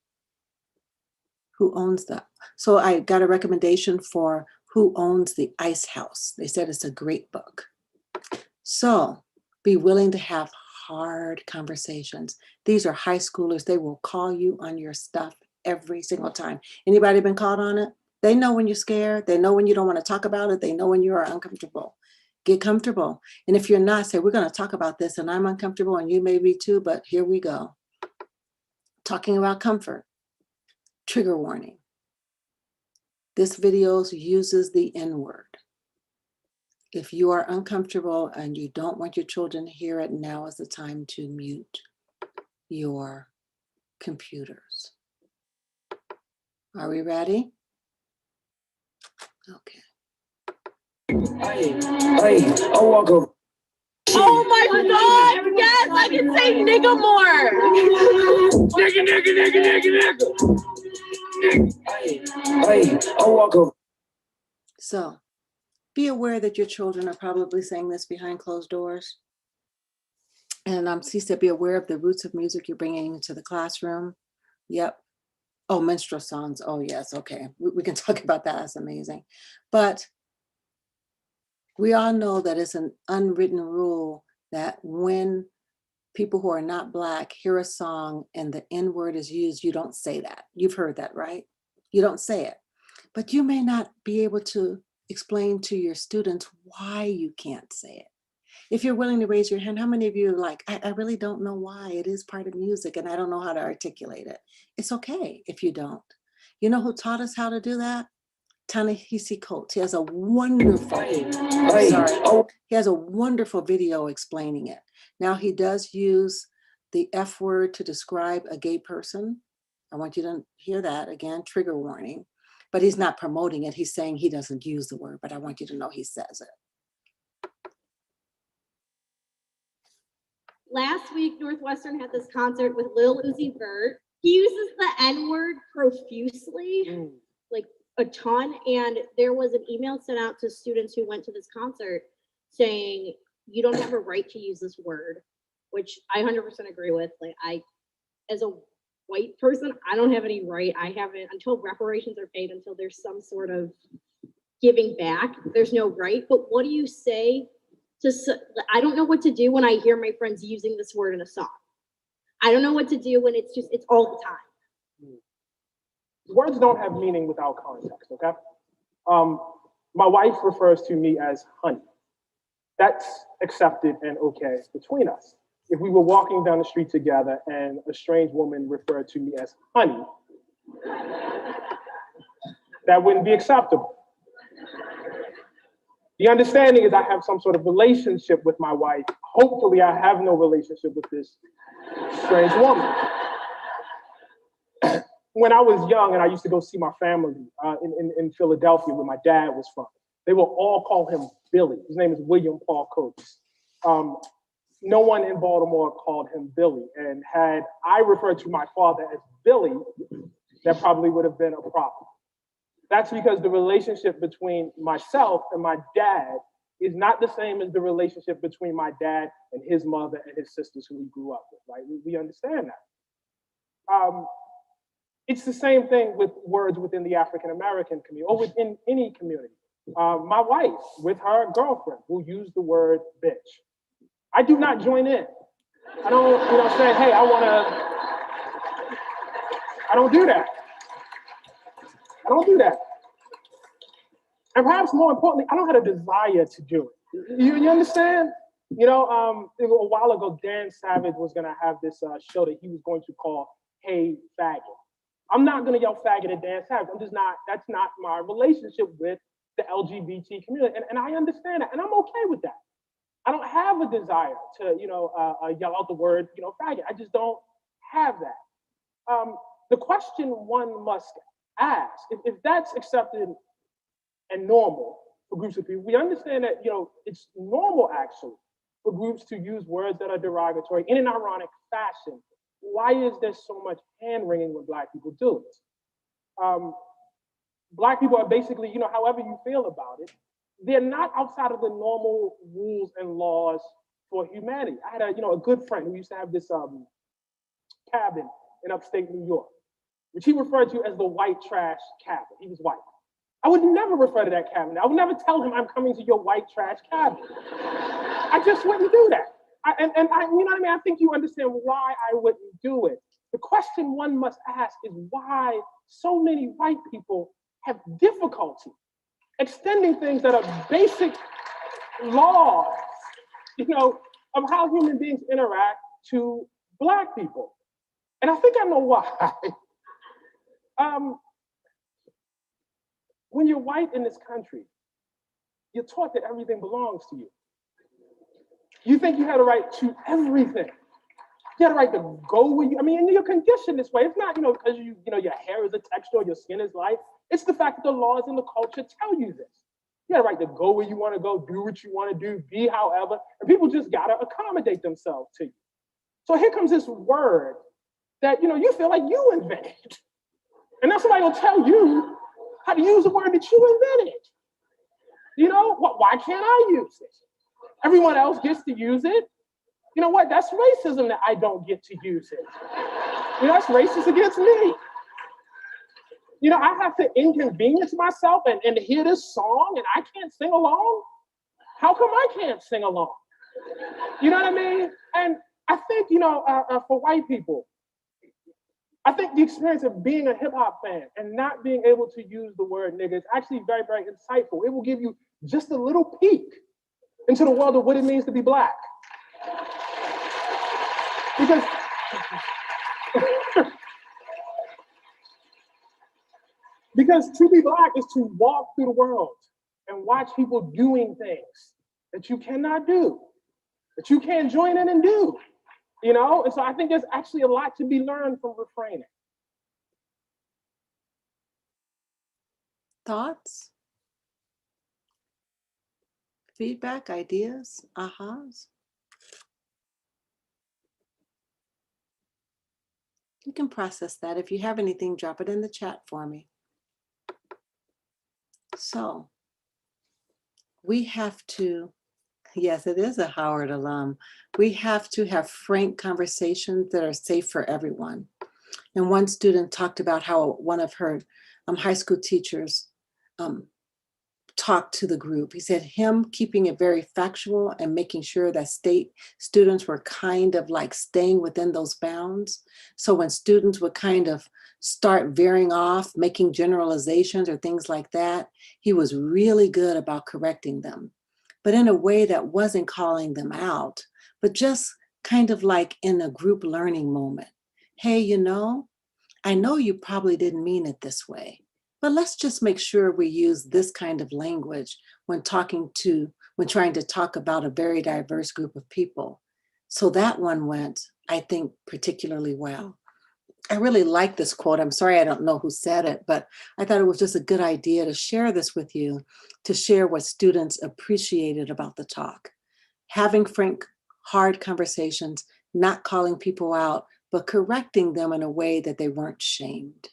Who owns that? So I got a recommendation for Who Owns the Ice House. They said it's a great book. So be willing to have hard conversations. These are high schoolers. They will call you on your stuff every single time. Anybody been called on it? They know when you're scared. They know when you don't want to talk about it. They know when you are uncomfortable. Get comfortable. And if you're not, say, we're going to talk about this and I'm uncomfortable and you may be too, but here we go. Talking about comfort. Trigger warning. This video uses the N-word. If you are uncomfortable and you don't want your children to hear it, now is the time to mute your computers. Are we ready? Okay. I'll walk over. Oh my God! Yes, I can say nigga more. Nigga. I'll walk over. So be aware that your children are probably saying this behind closed doors. And she said, be aware of the roots of music you're bringing into the classroom. Yep. Oh, minstrel songs. Oh, yes. Okay. We can talk about that. That's amazing. But we all know that it's an unwritten rule that when people who are not Black hear a song and the N word is used, you don't say that. You've heard that, right? You don't say it. But you may not be able to explain to your students why you can't say it. If you're willing to raise your hand, how many of you are like, I really don't know why. It is part of music and I don't know how to articulate it. It's okay if you don't. You know who taught us how to do that? Ta-Nehisi Coates. He has a wonderful, he has a wonderful video explaining it. Now he does use the F word to describe a gay person. I want you to hear that again, trigger warning, but he's not promoting it. He's saying he doesn't use the word, but I want you to know he says it. Last week, Northwestern had this concert with Lil Uzi Vert. He uses the N-word profusely, like a ton. And there was an email sent out to students who went to this concert saying, you don't have a right to use this word, which I 100% agree with. Like as a white person, I don't have any right. I haven't, until reparations are paid, until there's some sort of giving back, there's no right. But what do you say to, I don't know what to do when I hear my friends using this word in a song. I don't know what to do when it's all the time. Words don't have meaning without context, okay? My wife refers to me as honey. That's accepted and okay between us. If we were walking down the street together and a strange woman referred to me as honey, that wouldn't be acceptable. The understanding is I have some sort of relationship with my wife. Hopefully I have no relationship with this strange woman. When I was young and I used to go see my family in Philadelphia where my dad was from, they will all call him Billy. His name is William Paul Coates. No one in Baltimore called him Billy. And had I referred to my father as Billy, that probably would have been a problem. That's because the relationship between myself and my dad is not the same as the relationship between my dad and his mother and his sisters who he grew up with, right? We understand that. It's the same thing with words within the African-American community or within any community. My wife, with her girlfriend, will use the word bitch. I do not join in. I don't, say, hey, I don't do that. I don't do that. And perhaps more importantly, I don't have a desire to do it. You understand? A while ago, Dan Savage was gonna have this show that he was going to call Hey Faggot. I'm not gonna yell faggot at Dan Savage. That's not my relationship with the LGBT community. And I understand that, and I'm okay with that. I don't have a desire to, yell out the word, faggot. I just don't have that. The question one must ask, if that's accepted and normal for groups of people, we understand that, it's normal actually for groups to use words that are derogatory in an ironic fashion. Why is there so much hand-wringing when Black people do it? Black people are basically, however you feel about it, they're not outside of the normal rules and laws for humanity. I had a good friend who used to have this cabin in upstate New York, which he referred to as the white trash cabin. He was white. I would never refer to that cabin. I would never tell him I'm coming to your white trash cabin. I just wouldn't do that. I think you understand why I wouldn't do it. The question one must ask is why so many white people have difficulty extending things that are basic laws, of how human beings interact to Black people. And I think I know why. When you're white in this country, you're taught that everything belongs to you. You think you had a right to everything. You had a right to go where you, you're conditioned this way. It's not, because your hair is a texture or your skin is light. It's the fact that the laws and the culture tell you this. You have a right to go where you want to go, do what you want to do, be however, and people just got to accommodate themselves to you. So here comes this word that, you feel like you invented. And now somebody will tell you how to use a word that you invented. Why can't I use it? Everyone else gets to use it. You know what? That's racism that I don't get to use it. That's racist against me. You know, I have to inconvenience myself and hear this song and I can't sing along? How come I can't sing along? You know what I mean? And I think, you know, for white people, I think the experience of being a hip hop fan and not being able to use the word nigga is actually very, very insightful. It will give you just a little peek into the world of what it means to be Black. Because because to be Black is to walk through the world and watch people doing things that you cannot do, that you can't join in and do, you know? And so I think there's actually a lot to be learned from refraining. Thoughts? Feedback, ideas, ahas? You can process that. If you have anything, drop it in the chat for me. So we have to, yes, it is a Howard alum. We have to have frank conversations that are safe for everyone. And one student talked about how one of her high school teachers talked to the group. He said him keeping it very factual and making sure that state students were kind of like staying within those bounds. So when students would kind of start veering off, making generalizations or things like that, he was really good about correcting them, but in a way that wasn't calling them out, but just kind of like in a group learning moment. Hey, you know, I know you probably didn't mean it this way, but let's just make sure we use this kind of language when trying to talk about a very diverse group of people. So that one went, I think, particularly well. I really like this quote. I'm sorry, I don't know who said it, but I thought it was just a good idea to share this with you, to share what students appreciated about the talk. Having frank, hard conversations, not calling people out, but correcting them in a way that they weren't shamed.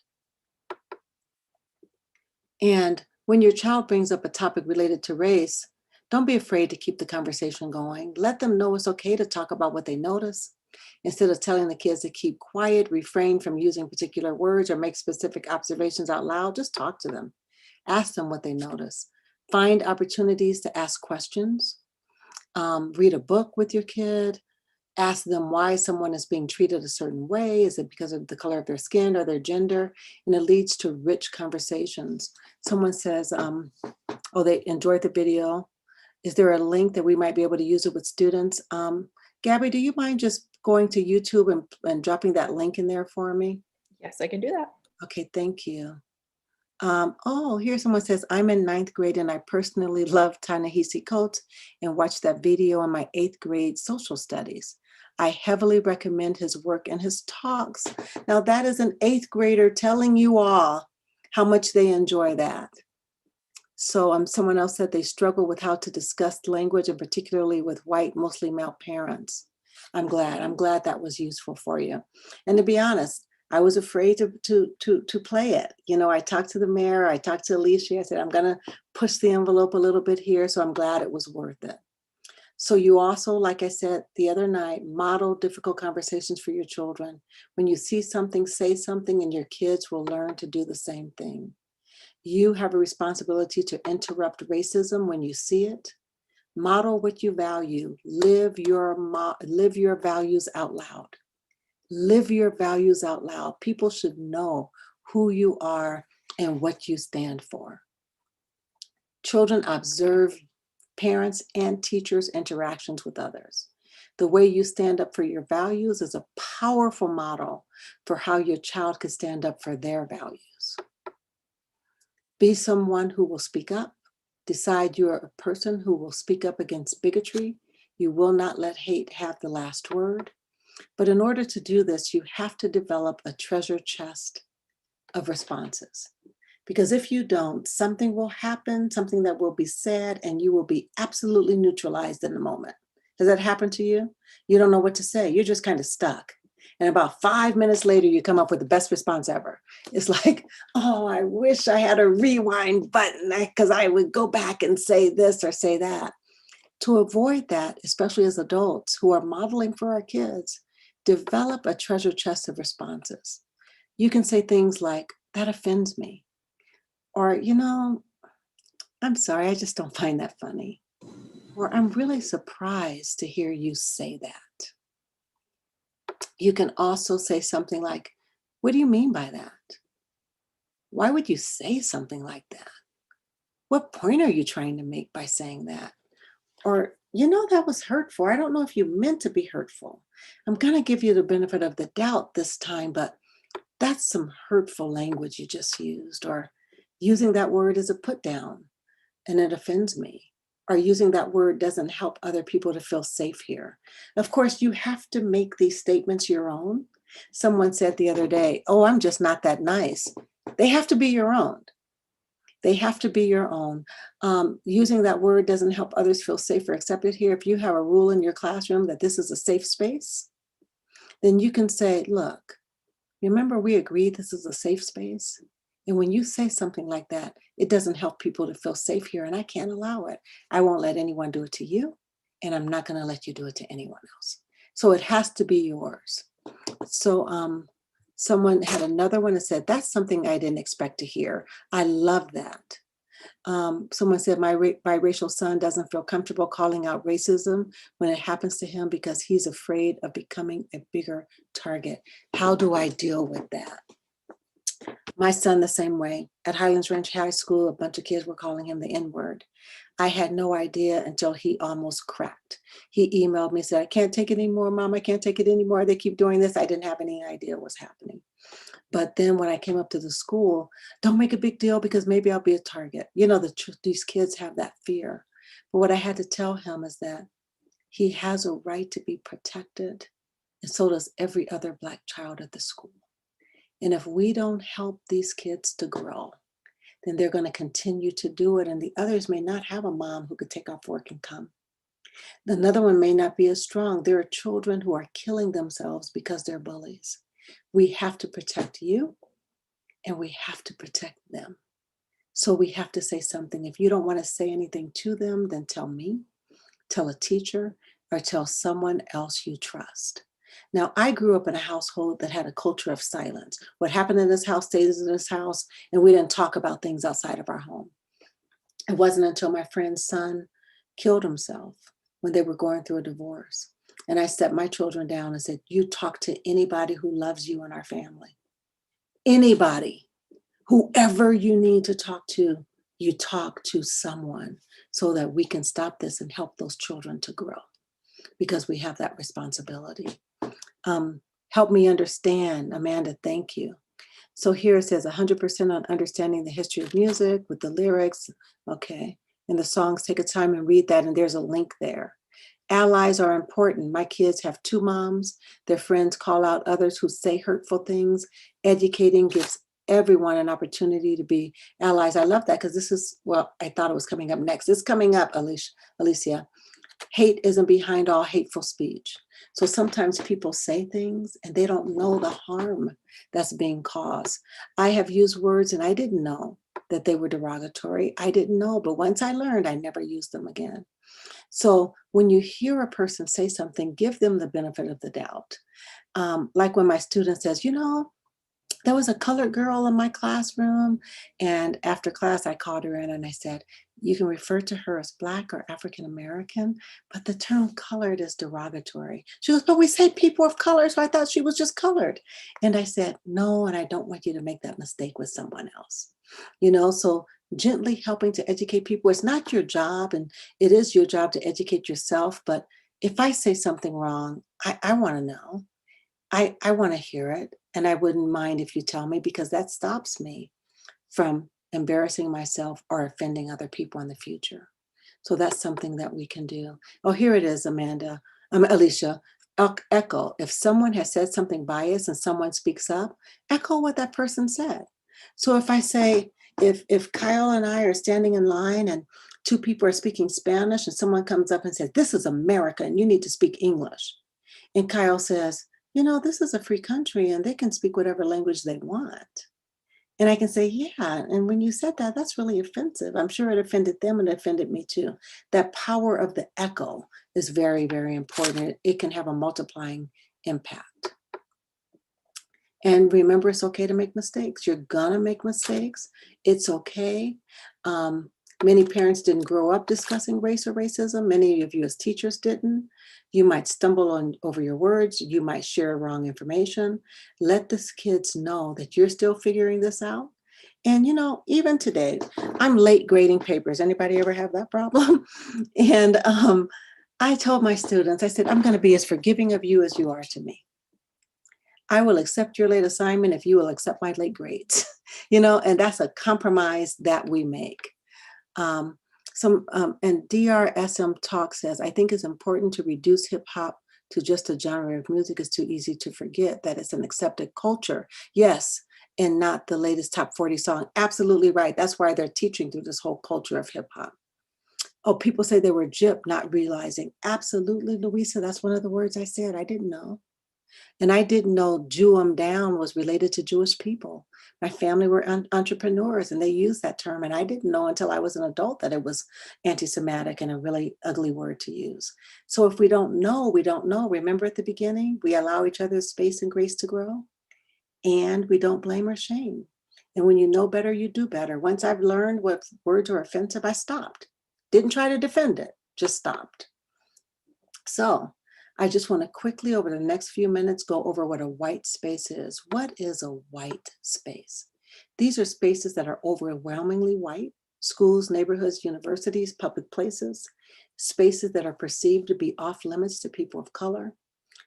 And when your child brings up a topic related to race, don't be afraid to keep the conversation going. Let them know it's okay to talk about what they notice. Instead of telling the kids to keep quiet, refrain from using particular words or make specific observations out loud, just talk to them. Ask them what they notice. Find opportunities to ask questions. Read a book with your kid. Ask them why someone is being treated a certain way. Is it because of the color of their skin or their gender? And it leads to rich conversations. Someone says, oh, they enjoyed the video. Is there a link that we might be able to use it with students? Gabby, do you mind just going to YouTube and dropping that link in there for me? Yes, I can do that. Okay, thank you. Oh, here someone says, I'm in 9th grade and I personally love Ta-Nehisi Coates and watched that video in my 8th grade social studies. I heavily recommend his work and his talks. Now that is an 8th grader telling you all how much they enjoy that. So someone else said they struggle with how to discuss language, and particularly with white, mostly male parents. I'm glad that was useful for you. And to be honest, I was afraid to play it. You know, I talked to the mayor, I talked to Alicia, I said, I'm gonna push the envelope a little bit here, so I'm glad it was worth it. So you also, like I said the other night, model difficult conversations for your children. When you see something, say something, and your kids will learn to do the same thing. You have a responsibility to interrupt racism when you see it. Model what you value. Live your values out loud. Live your values out loud. People should know who you are and what you stand for. Children observe parents and teachers' interactions with others. The way you stand up for your values is a powerful model for how your child could stand up for their values. Be someone who will speak up. Decide you're a person who will speak up against bigotry. You will not let hate have the last word. But in order to do this, you have to develop a treasure chest of responses. Because if you don't, something will happen, something that will be said, and you will be absolutely neutralized in the moment. Has that happened to you? You don't know what to say. You're just kind of stuck. And about 5 minutes later, you come up with the best response ever. It's like, oh, I wish I had a rewind button because I would go back and say this or say that. To avoid that, especially as adults who are modeling for our kids, develop a treasure chest of responses. You can say things like, that offends me. Or, you know, I'm sorry, I just don't find that funny. Or I'm really surprised to hear you say that. You can also say something like, what do you mean by that? Why would you say something like that? What point are you trying to make by saying that? Or, you know, that was hurtful. I don't know if you meant to be hurtful. I'm going to give you the benefit of the doubt this time, but that's some hurtful language you just used. Or using that word as a put down and it offends me. Or using that word doesn't help other people to feel safe here. Of course, you have to make these statements your own. Someone said the other day, oh, I'm just not that nice. They have to be your own. They have to be your own. Using that word doesn't help others feel safer, except it here. If you have a rule in your classroom that this is a safe space, then you can say, look, remember we agreed this is a safe space? And when you say something like that, it doesn't help people to feel safe here, and I can't allow it. I won't let anyone do it to you, and I'm not going to let you do it to anyone else. So it has to be yours. So someone had another one that said, that's something I didn't expect to hear. I love that. Someone said, my biracial son doesn't feel comfortable calling out racism when it happens to him because he's afraid of becoming a bigger target. How do I deal with that? My son the same way. At Highlands Ranch High School, a bunch of kids were calling him the N-word. I had no idea until he almost cracked. He emailed me, said, I can't take it anymore, Mom. I can't take it anymore. They keep doing this. I didn't have any idea what was happening. But then when I came up to the school, don't make a big deal because maybe I'll be a target. You know, these kids have that fear. But what I had to tell him is that he has a right to be protected, and so does every other Black child at the school. And if we don't help these kids to grow, then they're going to continue to do it. And the others may not have a mom who could take off work and come. Another one may not be as strong. There are children who are killing themselves because they're bullies. We have to protect you, and we have to protect them. So we have to say something. If you don't want to say anything to them, then tell me, tell a teacher, or tell someone else you trust. Now, I grew up in a household that had a culture of silence. What happened in this house stays in this house, and we didn't talk about things outside of our home. It wasn't until my friend's son killed himself when they were going through a divorce. And I set my children down and said, you talk to anybody who loves you in our family. Anybody, whoever you need to talk to, you talk to someone so that we can stop this and help those children to grow, because we have that responsibility. Help me understand, Amanda, thank you. So here it says 100% on understanding the history of music with the lyrics. Okay, and the songs, take a time and read that, and there's a link there. Allies are important. My kids have 2 moms. Their friends call out others who say hurtful things. Educating gives everyone an opportunity to be allies. I love that because this is, well, I thought it was coming up next. It's coming up, Alicia. Hate isn't behind all hateful speech. So sometimes people say things and they don't know the harm that's being caused. I have used words and I didn't know that they were derogatory. I didn't know, but once I learned, I never used them again. So when you hear a person say something, give them the benefit of the doubt. Like when my student says, you know, there was a colored girl in my classroom, and after class, I called her in and I said, you can refer to her as Black or African American, but the term colored is derogatory. She goes, but we say people of color, so I thought she was just colored. And I said, no, and I don't want you to make that mistake with someone else. You know, so gently helping to educate people. It's not your job, and it is your job to educate yourself. But if I say something wrong, I want to know. I want to hear it, and I wouldn't mind if you tell me, because that stops me from embarrassing myself or offending other people in the future. So that's something that we can do. Oh, here it is, Alicia. Echo. If someone has said something biased and someone speaks up, echo what that person said. So if I say, if Kyle and I are standing in line and 2 people are speaking Spanish and someone comes up and says, this is America and you need to speak English. And Kyle says, you know, this is a free country and they can speak whatever language they want. And I can say, yeah, and when you said that, that's really offensive. I'm sure it offended them and it offended me too. That power of the echo is very, very important. It can have a multiplying impact. And remember, it's okay to make mistakes. You're gonna make mistakes. It's okay. Many parents didn't grow up discussing race or racism. Many of you as teachers didn't. You might stumble over your words. You might share wrong information. Let the kids know that you're still figuring this out. And even today, I'm late grading papers. Anybody ever have that problem? And I told my students, I said, I'm gonna be as forgiving of you as you are to me. I will accept your late assignment if you will accept my late grades, and that's a compromise that we make. And DRSM Talk says, I think it's important to reduce hip hop to just a genre of music. It's too easy to forget that it's an accepted culture. Yes, and not the latest top 40 song. Absolutely right. That's why they're teaching through this whole culture of hip hop. Oh, people say they were gypped, not realizing. Absolutely, Louisa, that's one of the words I said. I didn't know. And I didn't know Jew 'em down was related to Jewish people. My family were entrepreneurs and they used that term. And I didn't know until I was an adult that it was anti-Semitic and a really ugly word to use. So if we don't know, we don't know. Remember at the beginning, we allow each other space and grace to grow, and we don't blame or shame. And when you know better, you do better. Once I've learned what words are offensive, I stopped. Didn't try to defend it, just stopped. So I just want to quickly, over the next few minutes, go over what a white space is. What is a white space? These are spaces that are overwhelmingly white: schools, neighborhoods, universities, public places, spaces that are perceived to be off limits to people of color.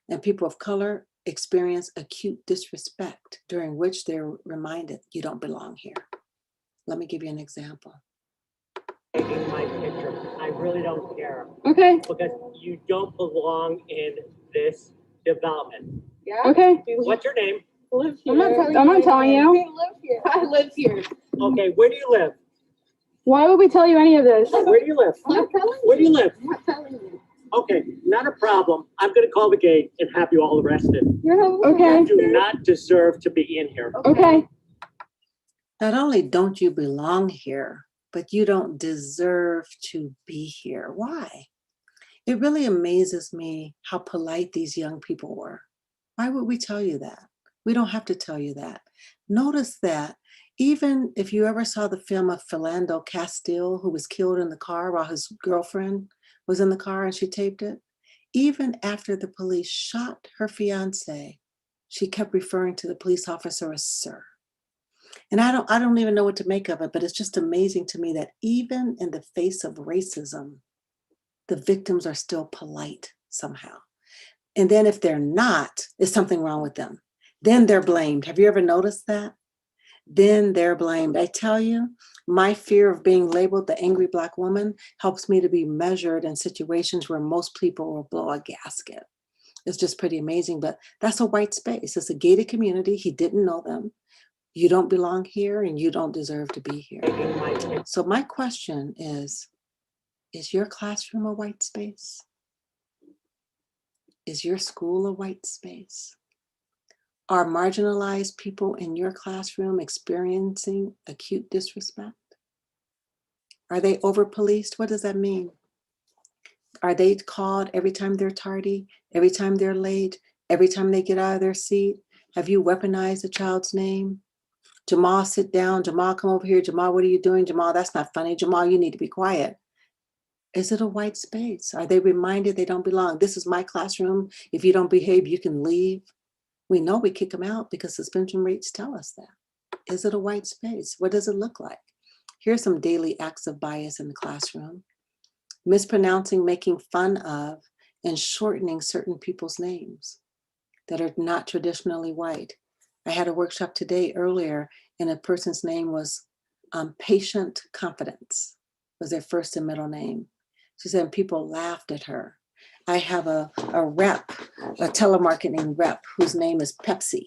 And people of color experience acute disrespect, during which they're reminded, you don't belong here. Let me give you an example. In my picture, I really don't care. Okay. Because you don't belong in this development. Yeah. Okay. What's your name? I'm not telling you. We live here. I live here. Okay, where do you live? Why would we tell you any of this? Where do you live? I'm not telling Where do you live? I'm not telling you. Okay, not a problem. I'm gonna call the gate and have you all arrested. Okay. You do not deserve to be in here. Okay. Not only don't you belong here, but you don't deserve to be here. Why? It really amazes me how polite these young people were. Why would we tell you that? We don't have to tell you that. Notice that even if you ever saw the film of Philando Castile, who was killed in the car while his girlfriend was in the car and she taped it, even after the police shot her fiance, she kept referring to the police officer as sir. And I don't even know what to make of it, but it's just amazing to me that even in the face of racism, the victims are still polite somehow. And then if they're not, there's something wrong with them. Then they're blamed. Have you ever noticed that? Then they're blamed. I tell you, my fear of being labeled the angry Black woman helps me to be measured in situations where most people will blow a gasket. It's just pretty amazing, but that's a white space. It's a gated community. He didn't know them. You don't belong here and you don't deserve to be here. So my question is your classroom a white space? Is your school a white space? Are marginalized people in your classroom experiencing acute disrespect? Are they over-policed? What does that mean? Are they called every time they're tardy, every time they're late, every time they get out of their seat? Have you weaponized a child's name? Jamal, sit down. Jamal, come over here. Jamal, what are you doing? Jamal, that's not funny. Jamal, you need to be quiet. Is it a white space? Are they reminded they don't belong? This is my classroom. If you don't behave, you can leave. We know we kick them out because suspension rates tell us that. Is it a white space? What does it look like? Here's some daily acts of bias in the classroom. Mispronouncing, making fun of, and shortening certain people's names that are not traditionally white. I had a workshop today earlier, and a person's name was Patient Confidence, was their first and middle name. She said people laughed at her. I have a rep, a telemarketing rep, whose name is Pepsi.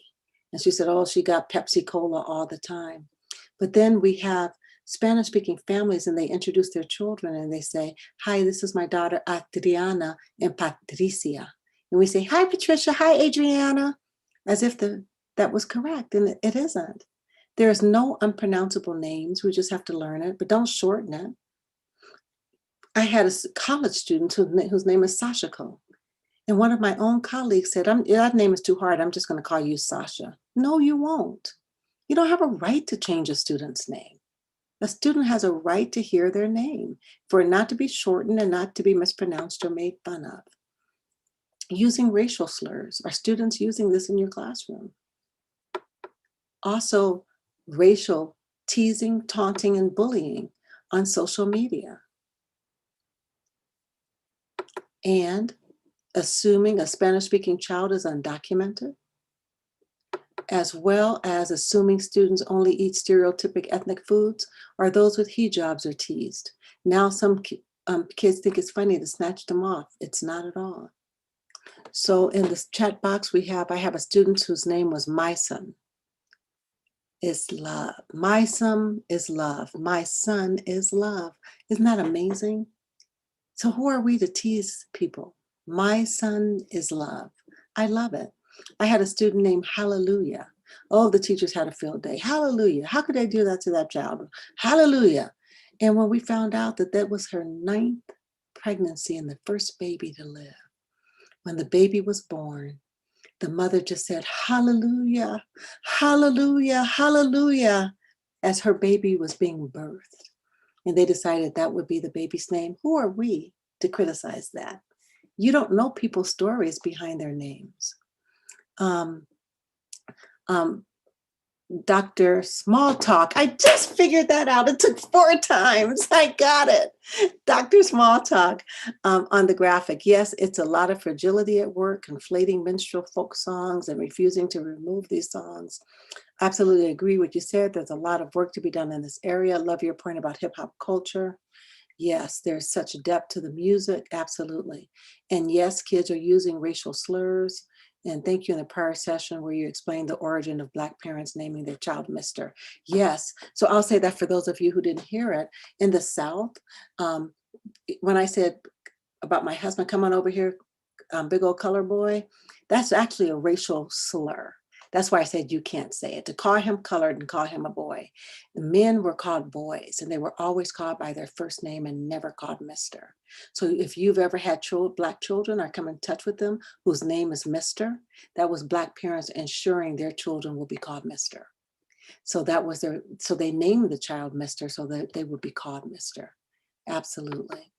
And she said, oh, she got Pepsi Cola all the time. But then we have Spanish-speaking families, and they introduce their children, and they say, hi, this is my daughter, Adriana and Patricia. And we say, hi, Patricia, hi, Adriana, as if that was correct, and it isn't. There's no unpronounceable names. We just have to learn it, but don't shorten it. I had a college student whose name is Sashiko. And one of my own colleagues said, that name is too hard. I'm just going to call you Sasha. No, you won't. You don't have a right to change a student's name. A student has a right to hear their name, for it not to be shortened and not to be mispronounced or made fun of. Using racial slurs. Are students using this in your classroom? Also, racial teasing, taunting, and bullying on social media. And assuming a Spanish-speaking child is undocumented, as well as assuming students only eat stereotypic ethnic foods, or those with hijabs are teased. Now some kids think it's funny to snatch them off. It's not at all. So in this chat box I have a student whose name was My Son is Love. My son is love. My son is love. Isn't that amazing? So who are we to tease people? My son is love. I love it. I had a student named Hallelujah. Oh, the teachers had a field day. Hallelujah. How could they do that to that child? Hallelujah. And when we found out that that was her 9th pregnancy and the first baby to live, when the baby was born, the mother just said, hallelujah, hallelujah, hallelujah, as her baby was being birthed. And they decided that would be the baby's name. Who are we to criticize that? You don't know people's stories behind their names. Dr. Small Talk, I just figured that out. It took 4 times. I got it. Dr. Small Talk on the graphic. Yes, it's a lot of fragility at work, conflating minstrel folk songs and refusing to remove these songs. Absolutely agree with what you said. There's a lot of work to be done in this area. Love your point about hip hop culture. Yes, there's such depth to the music. Absolutely. And yes, kids are using racial slurs. And thank you in the prior session where you explained the origin of Black parents naming their child Mr. Yes, so I'll say that for those of you who didn't hear it, in the South, when I said about my husband, come on over here, big old color boy, that's actually a racial slur. That's why I said you can't say it. To call him colored and call him a boy. The men were called boys and they were always called by their first name and never called Mr. So if you've ever had Black children or come in touch with them whose name is Mr., that was Black parents ensuring their children will be called Mr. So that was so they named the child Mr. so that they would be called Mr. Absolutely.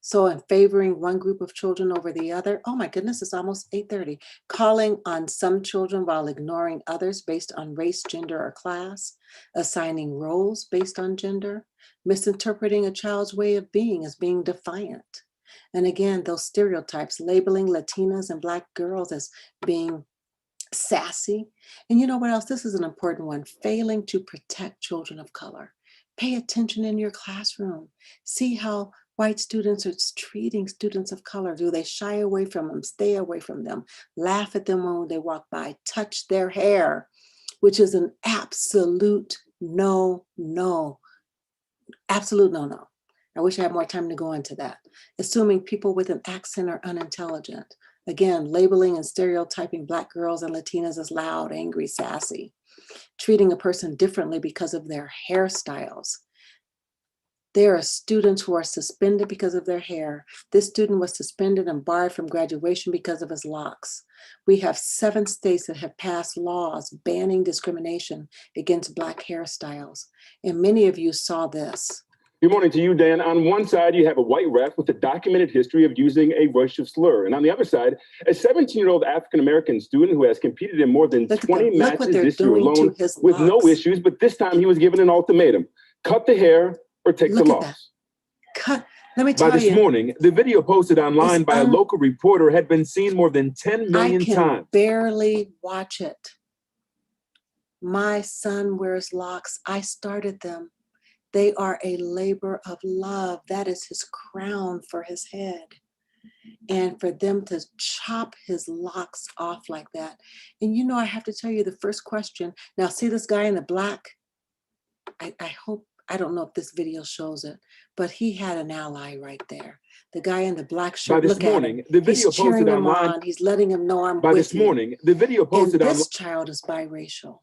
So in favoring one group of children over the other, oh my goodness, it's almost 8:30. Calling on some children while ignoring others based on race, gender, or class, assigning roles based on gender, misinterpreting a child's way of being as being defiant. And again, those stereotypes, labeling Latinas and Black girls as being sassy. And you know what else? This is an important one, failing to protect children of color. Pay attention in your classroom. See how white students are treating students of color. Do they shy away from them, stay away from them, laugh at them when they walk by, touch their hair, which is an absolute no, absolute no. I wish I had more time to go into that. Assuming people with an accent are unintelligent. Again, labeling and stereotyping Black girls and Latinas as loud, angry, sassy. Treating a person differently because of their hairstyles. There are students who are suspended because of their hair. This student was suspended and barred from graduation because of his locks. We have 7 states that have passed laws banning discrimination against Black hairstyles. And many of you saw this. Good morning to you, Dan. On one side, you have a white ref with a documented history of using a racial slur. And on the other side, a 17-year-old African-American student who has competed in more than 20 matches this year alone with no issues, but this time he was given an ultimatum. Cut the hair or take the loss. Let me tell you. By this morning, the video posted online by a local reporter had been seen more than 10 million times. I can barely watch it. My son wears locks. I started them. They are a labor of love. That is his crown for his head. And for them to chop his locks off like that. And you know, I have to tell you the first question. Now, see this guy in the black? I don't know if this video shows it, but he had an ally right there. The guy in the black shirt, look at him. He's cheering him on. He's letting him know I'm with you. By this morning, the video posted online. This child is biracial.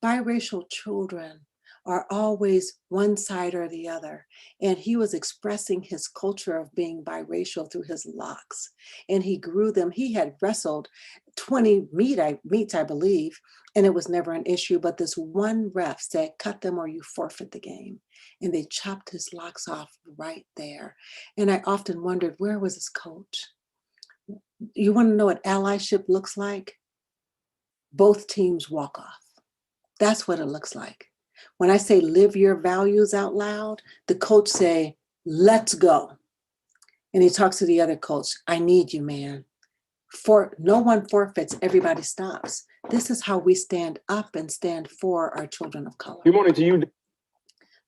Biracial children are always one side or the other. And he was expressing his culture of being biracial through his locks. And he grew them. He had wrestled 20 meets, I believe, and it was never an issue. But this one ref said, cut them or you forfeit the game. And they chopped his locks off right there. And I often wondered, where was his coach? You want to know what allyship looks like? Both teams walk off. That's what it looks like. When I say live your values out loud, the coach say, let's go. And he talks to the other coach, I need you, man. No one forfeits, everybody stops. This is how we stand up and stand for our children of color. Good morning to you.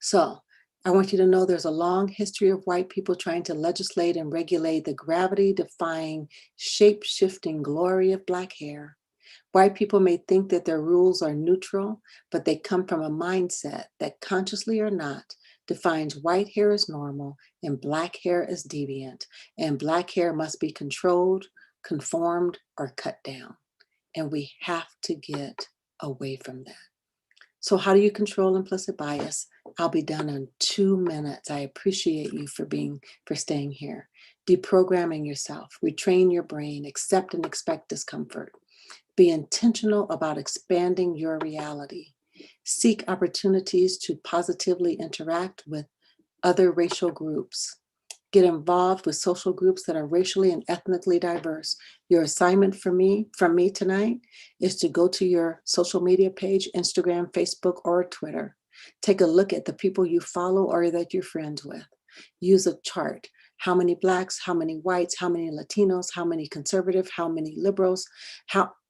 So I want you to know there's a long history of white people trying to legislate and regulate the gravity-defying, shape-shifting glory of Black hair. White people may think that their rules are neutral, but they come from a mindset that, consciously or not, defines white hair as normal and Black hair as deviant, and Black hair must be controlled, conformed, or cut down. And we have to get away from that. So how do you control implicit bias? I'll be done in 2 minutes. I appreciate you for staying here. Deprogramming yourself, retrain your brain, accept and expect discomfort. Be intentional about expanding your reality. Seek opportunities to positively interact with other racial groups. Get involved with social groups that are racially and ethnically diverse. Your assignment from me tonight is to go to your social media page, Instagram, Facebook, or Twitter. Take a look at the people you follow or that you're friends with. Use a chart. How many Blacks, how many whites, how many Latinos, how many conservative, how many liberals,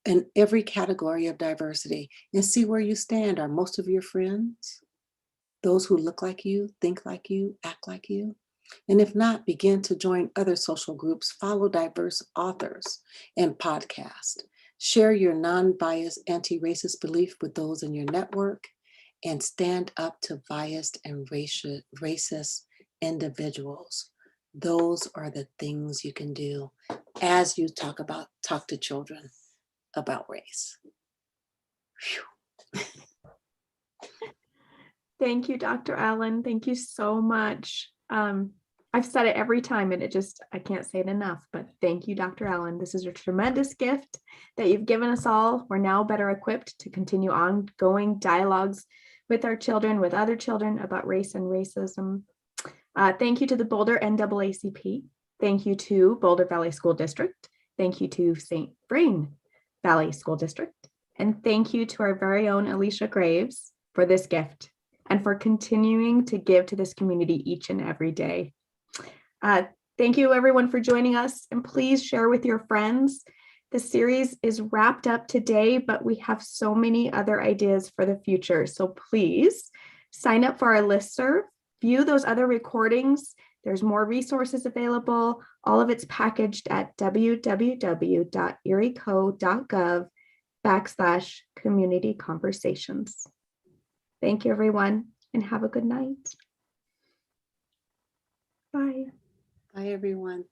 in every category of diversity, and see where you stand. Are most of your friends those who look like you, think like you, act like you? And if not, begin to join other social groups, follow diverse authors and podcasts. Share your non-biased, anti-racist belief with those in your network, and stand up to biased and racist individuals. Those are the things you can do as you talk to children about race. Thank you, Dr. Allen. Thank you so much. I've said it every time and I can't say it enough, but thank you, Dr. Allen. This is a tremendous gift that you've given us all. We're now better equipped to continue ongoing dialogues with our children, with other children about race and racism. Thank you to the Boulder NAACP. Thank you to Boulder Valley School District. Thank you to St. Vrain Valley School District. And thank you to our very own Alicia Graves for this gift and for continuing to give to this community each and every day. Thank you everyone for joining us, and please share with your friends. The series is wrapped up today, but we have so many other ideas for the future. So please sign up for our listserv, view those other recordings. There's more resources available. All of it's packaged at www.erieco.gov/community conversations. Thank you, everyone, and have a good night. Bye. Bye, everyone.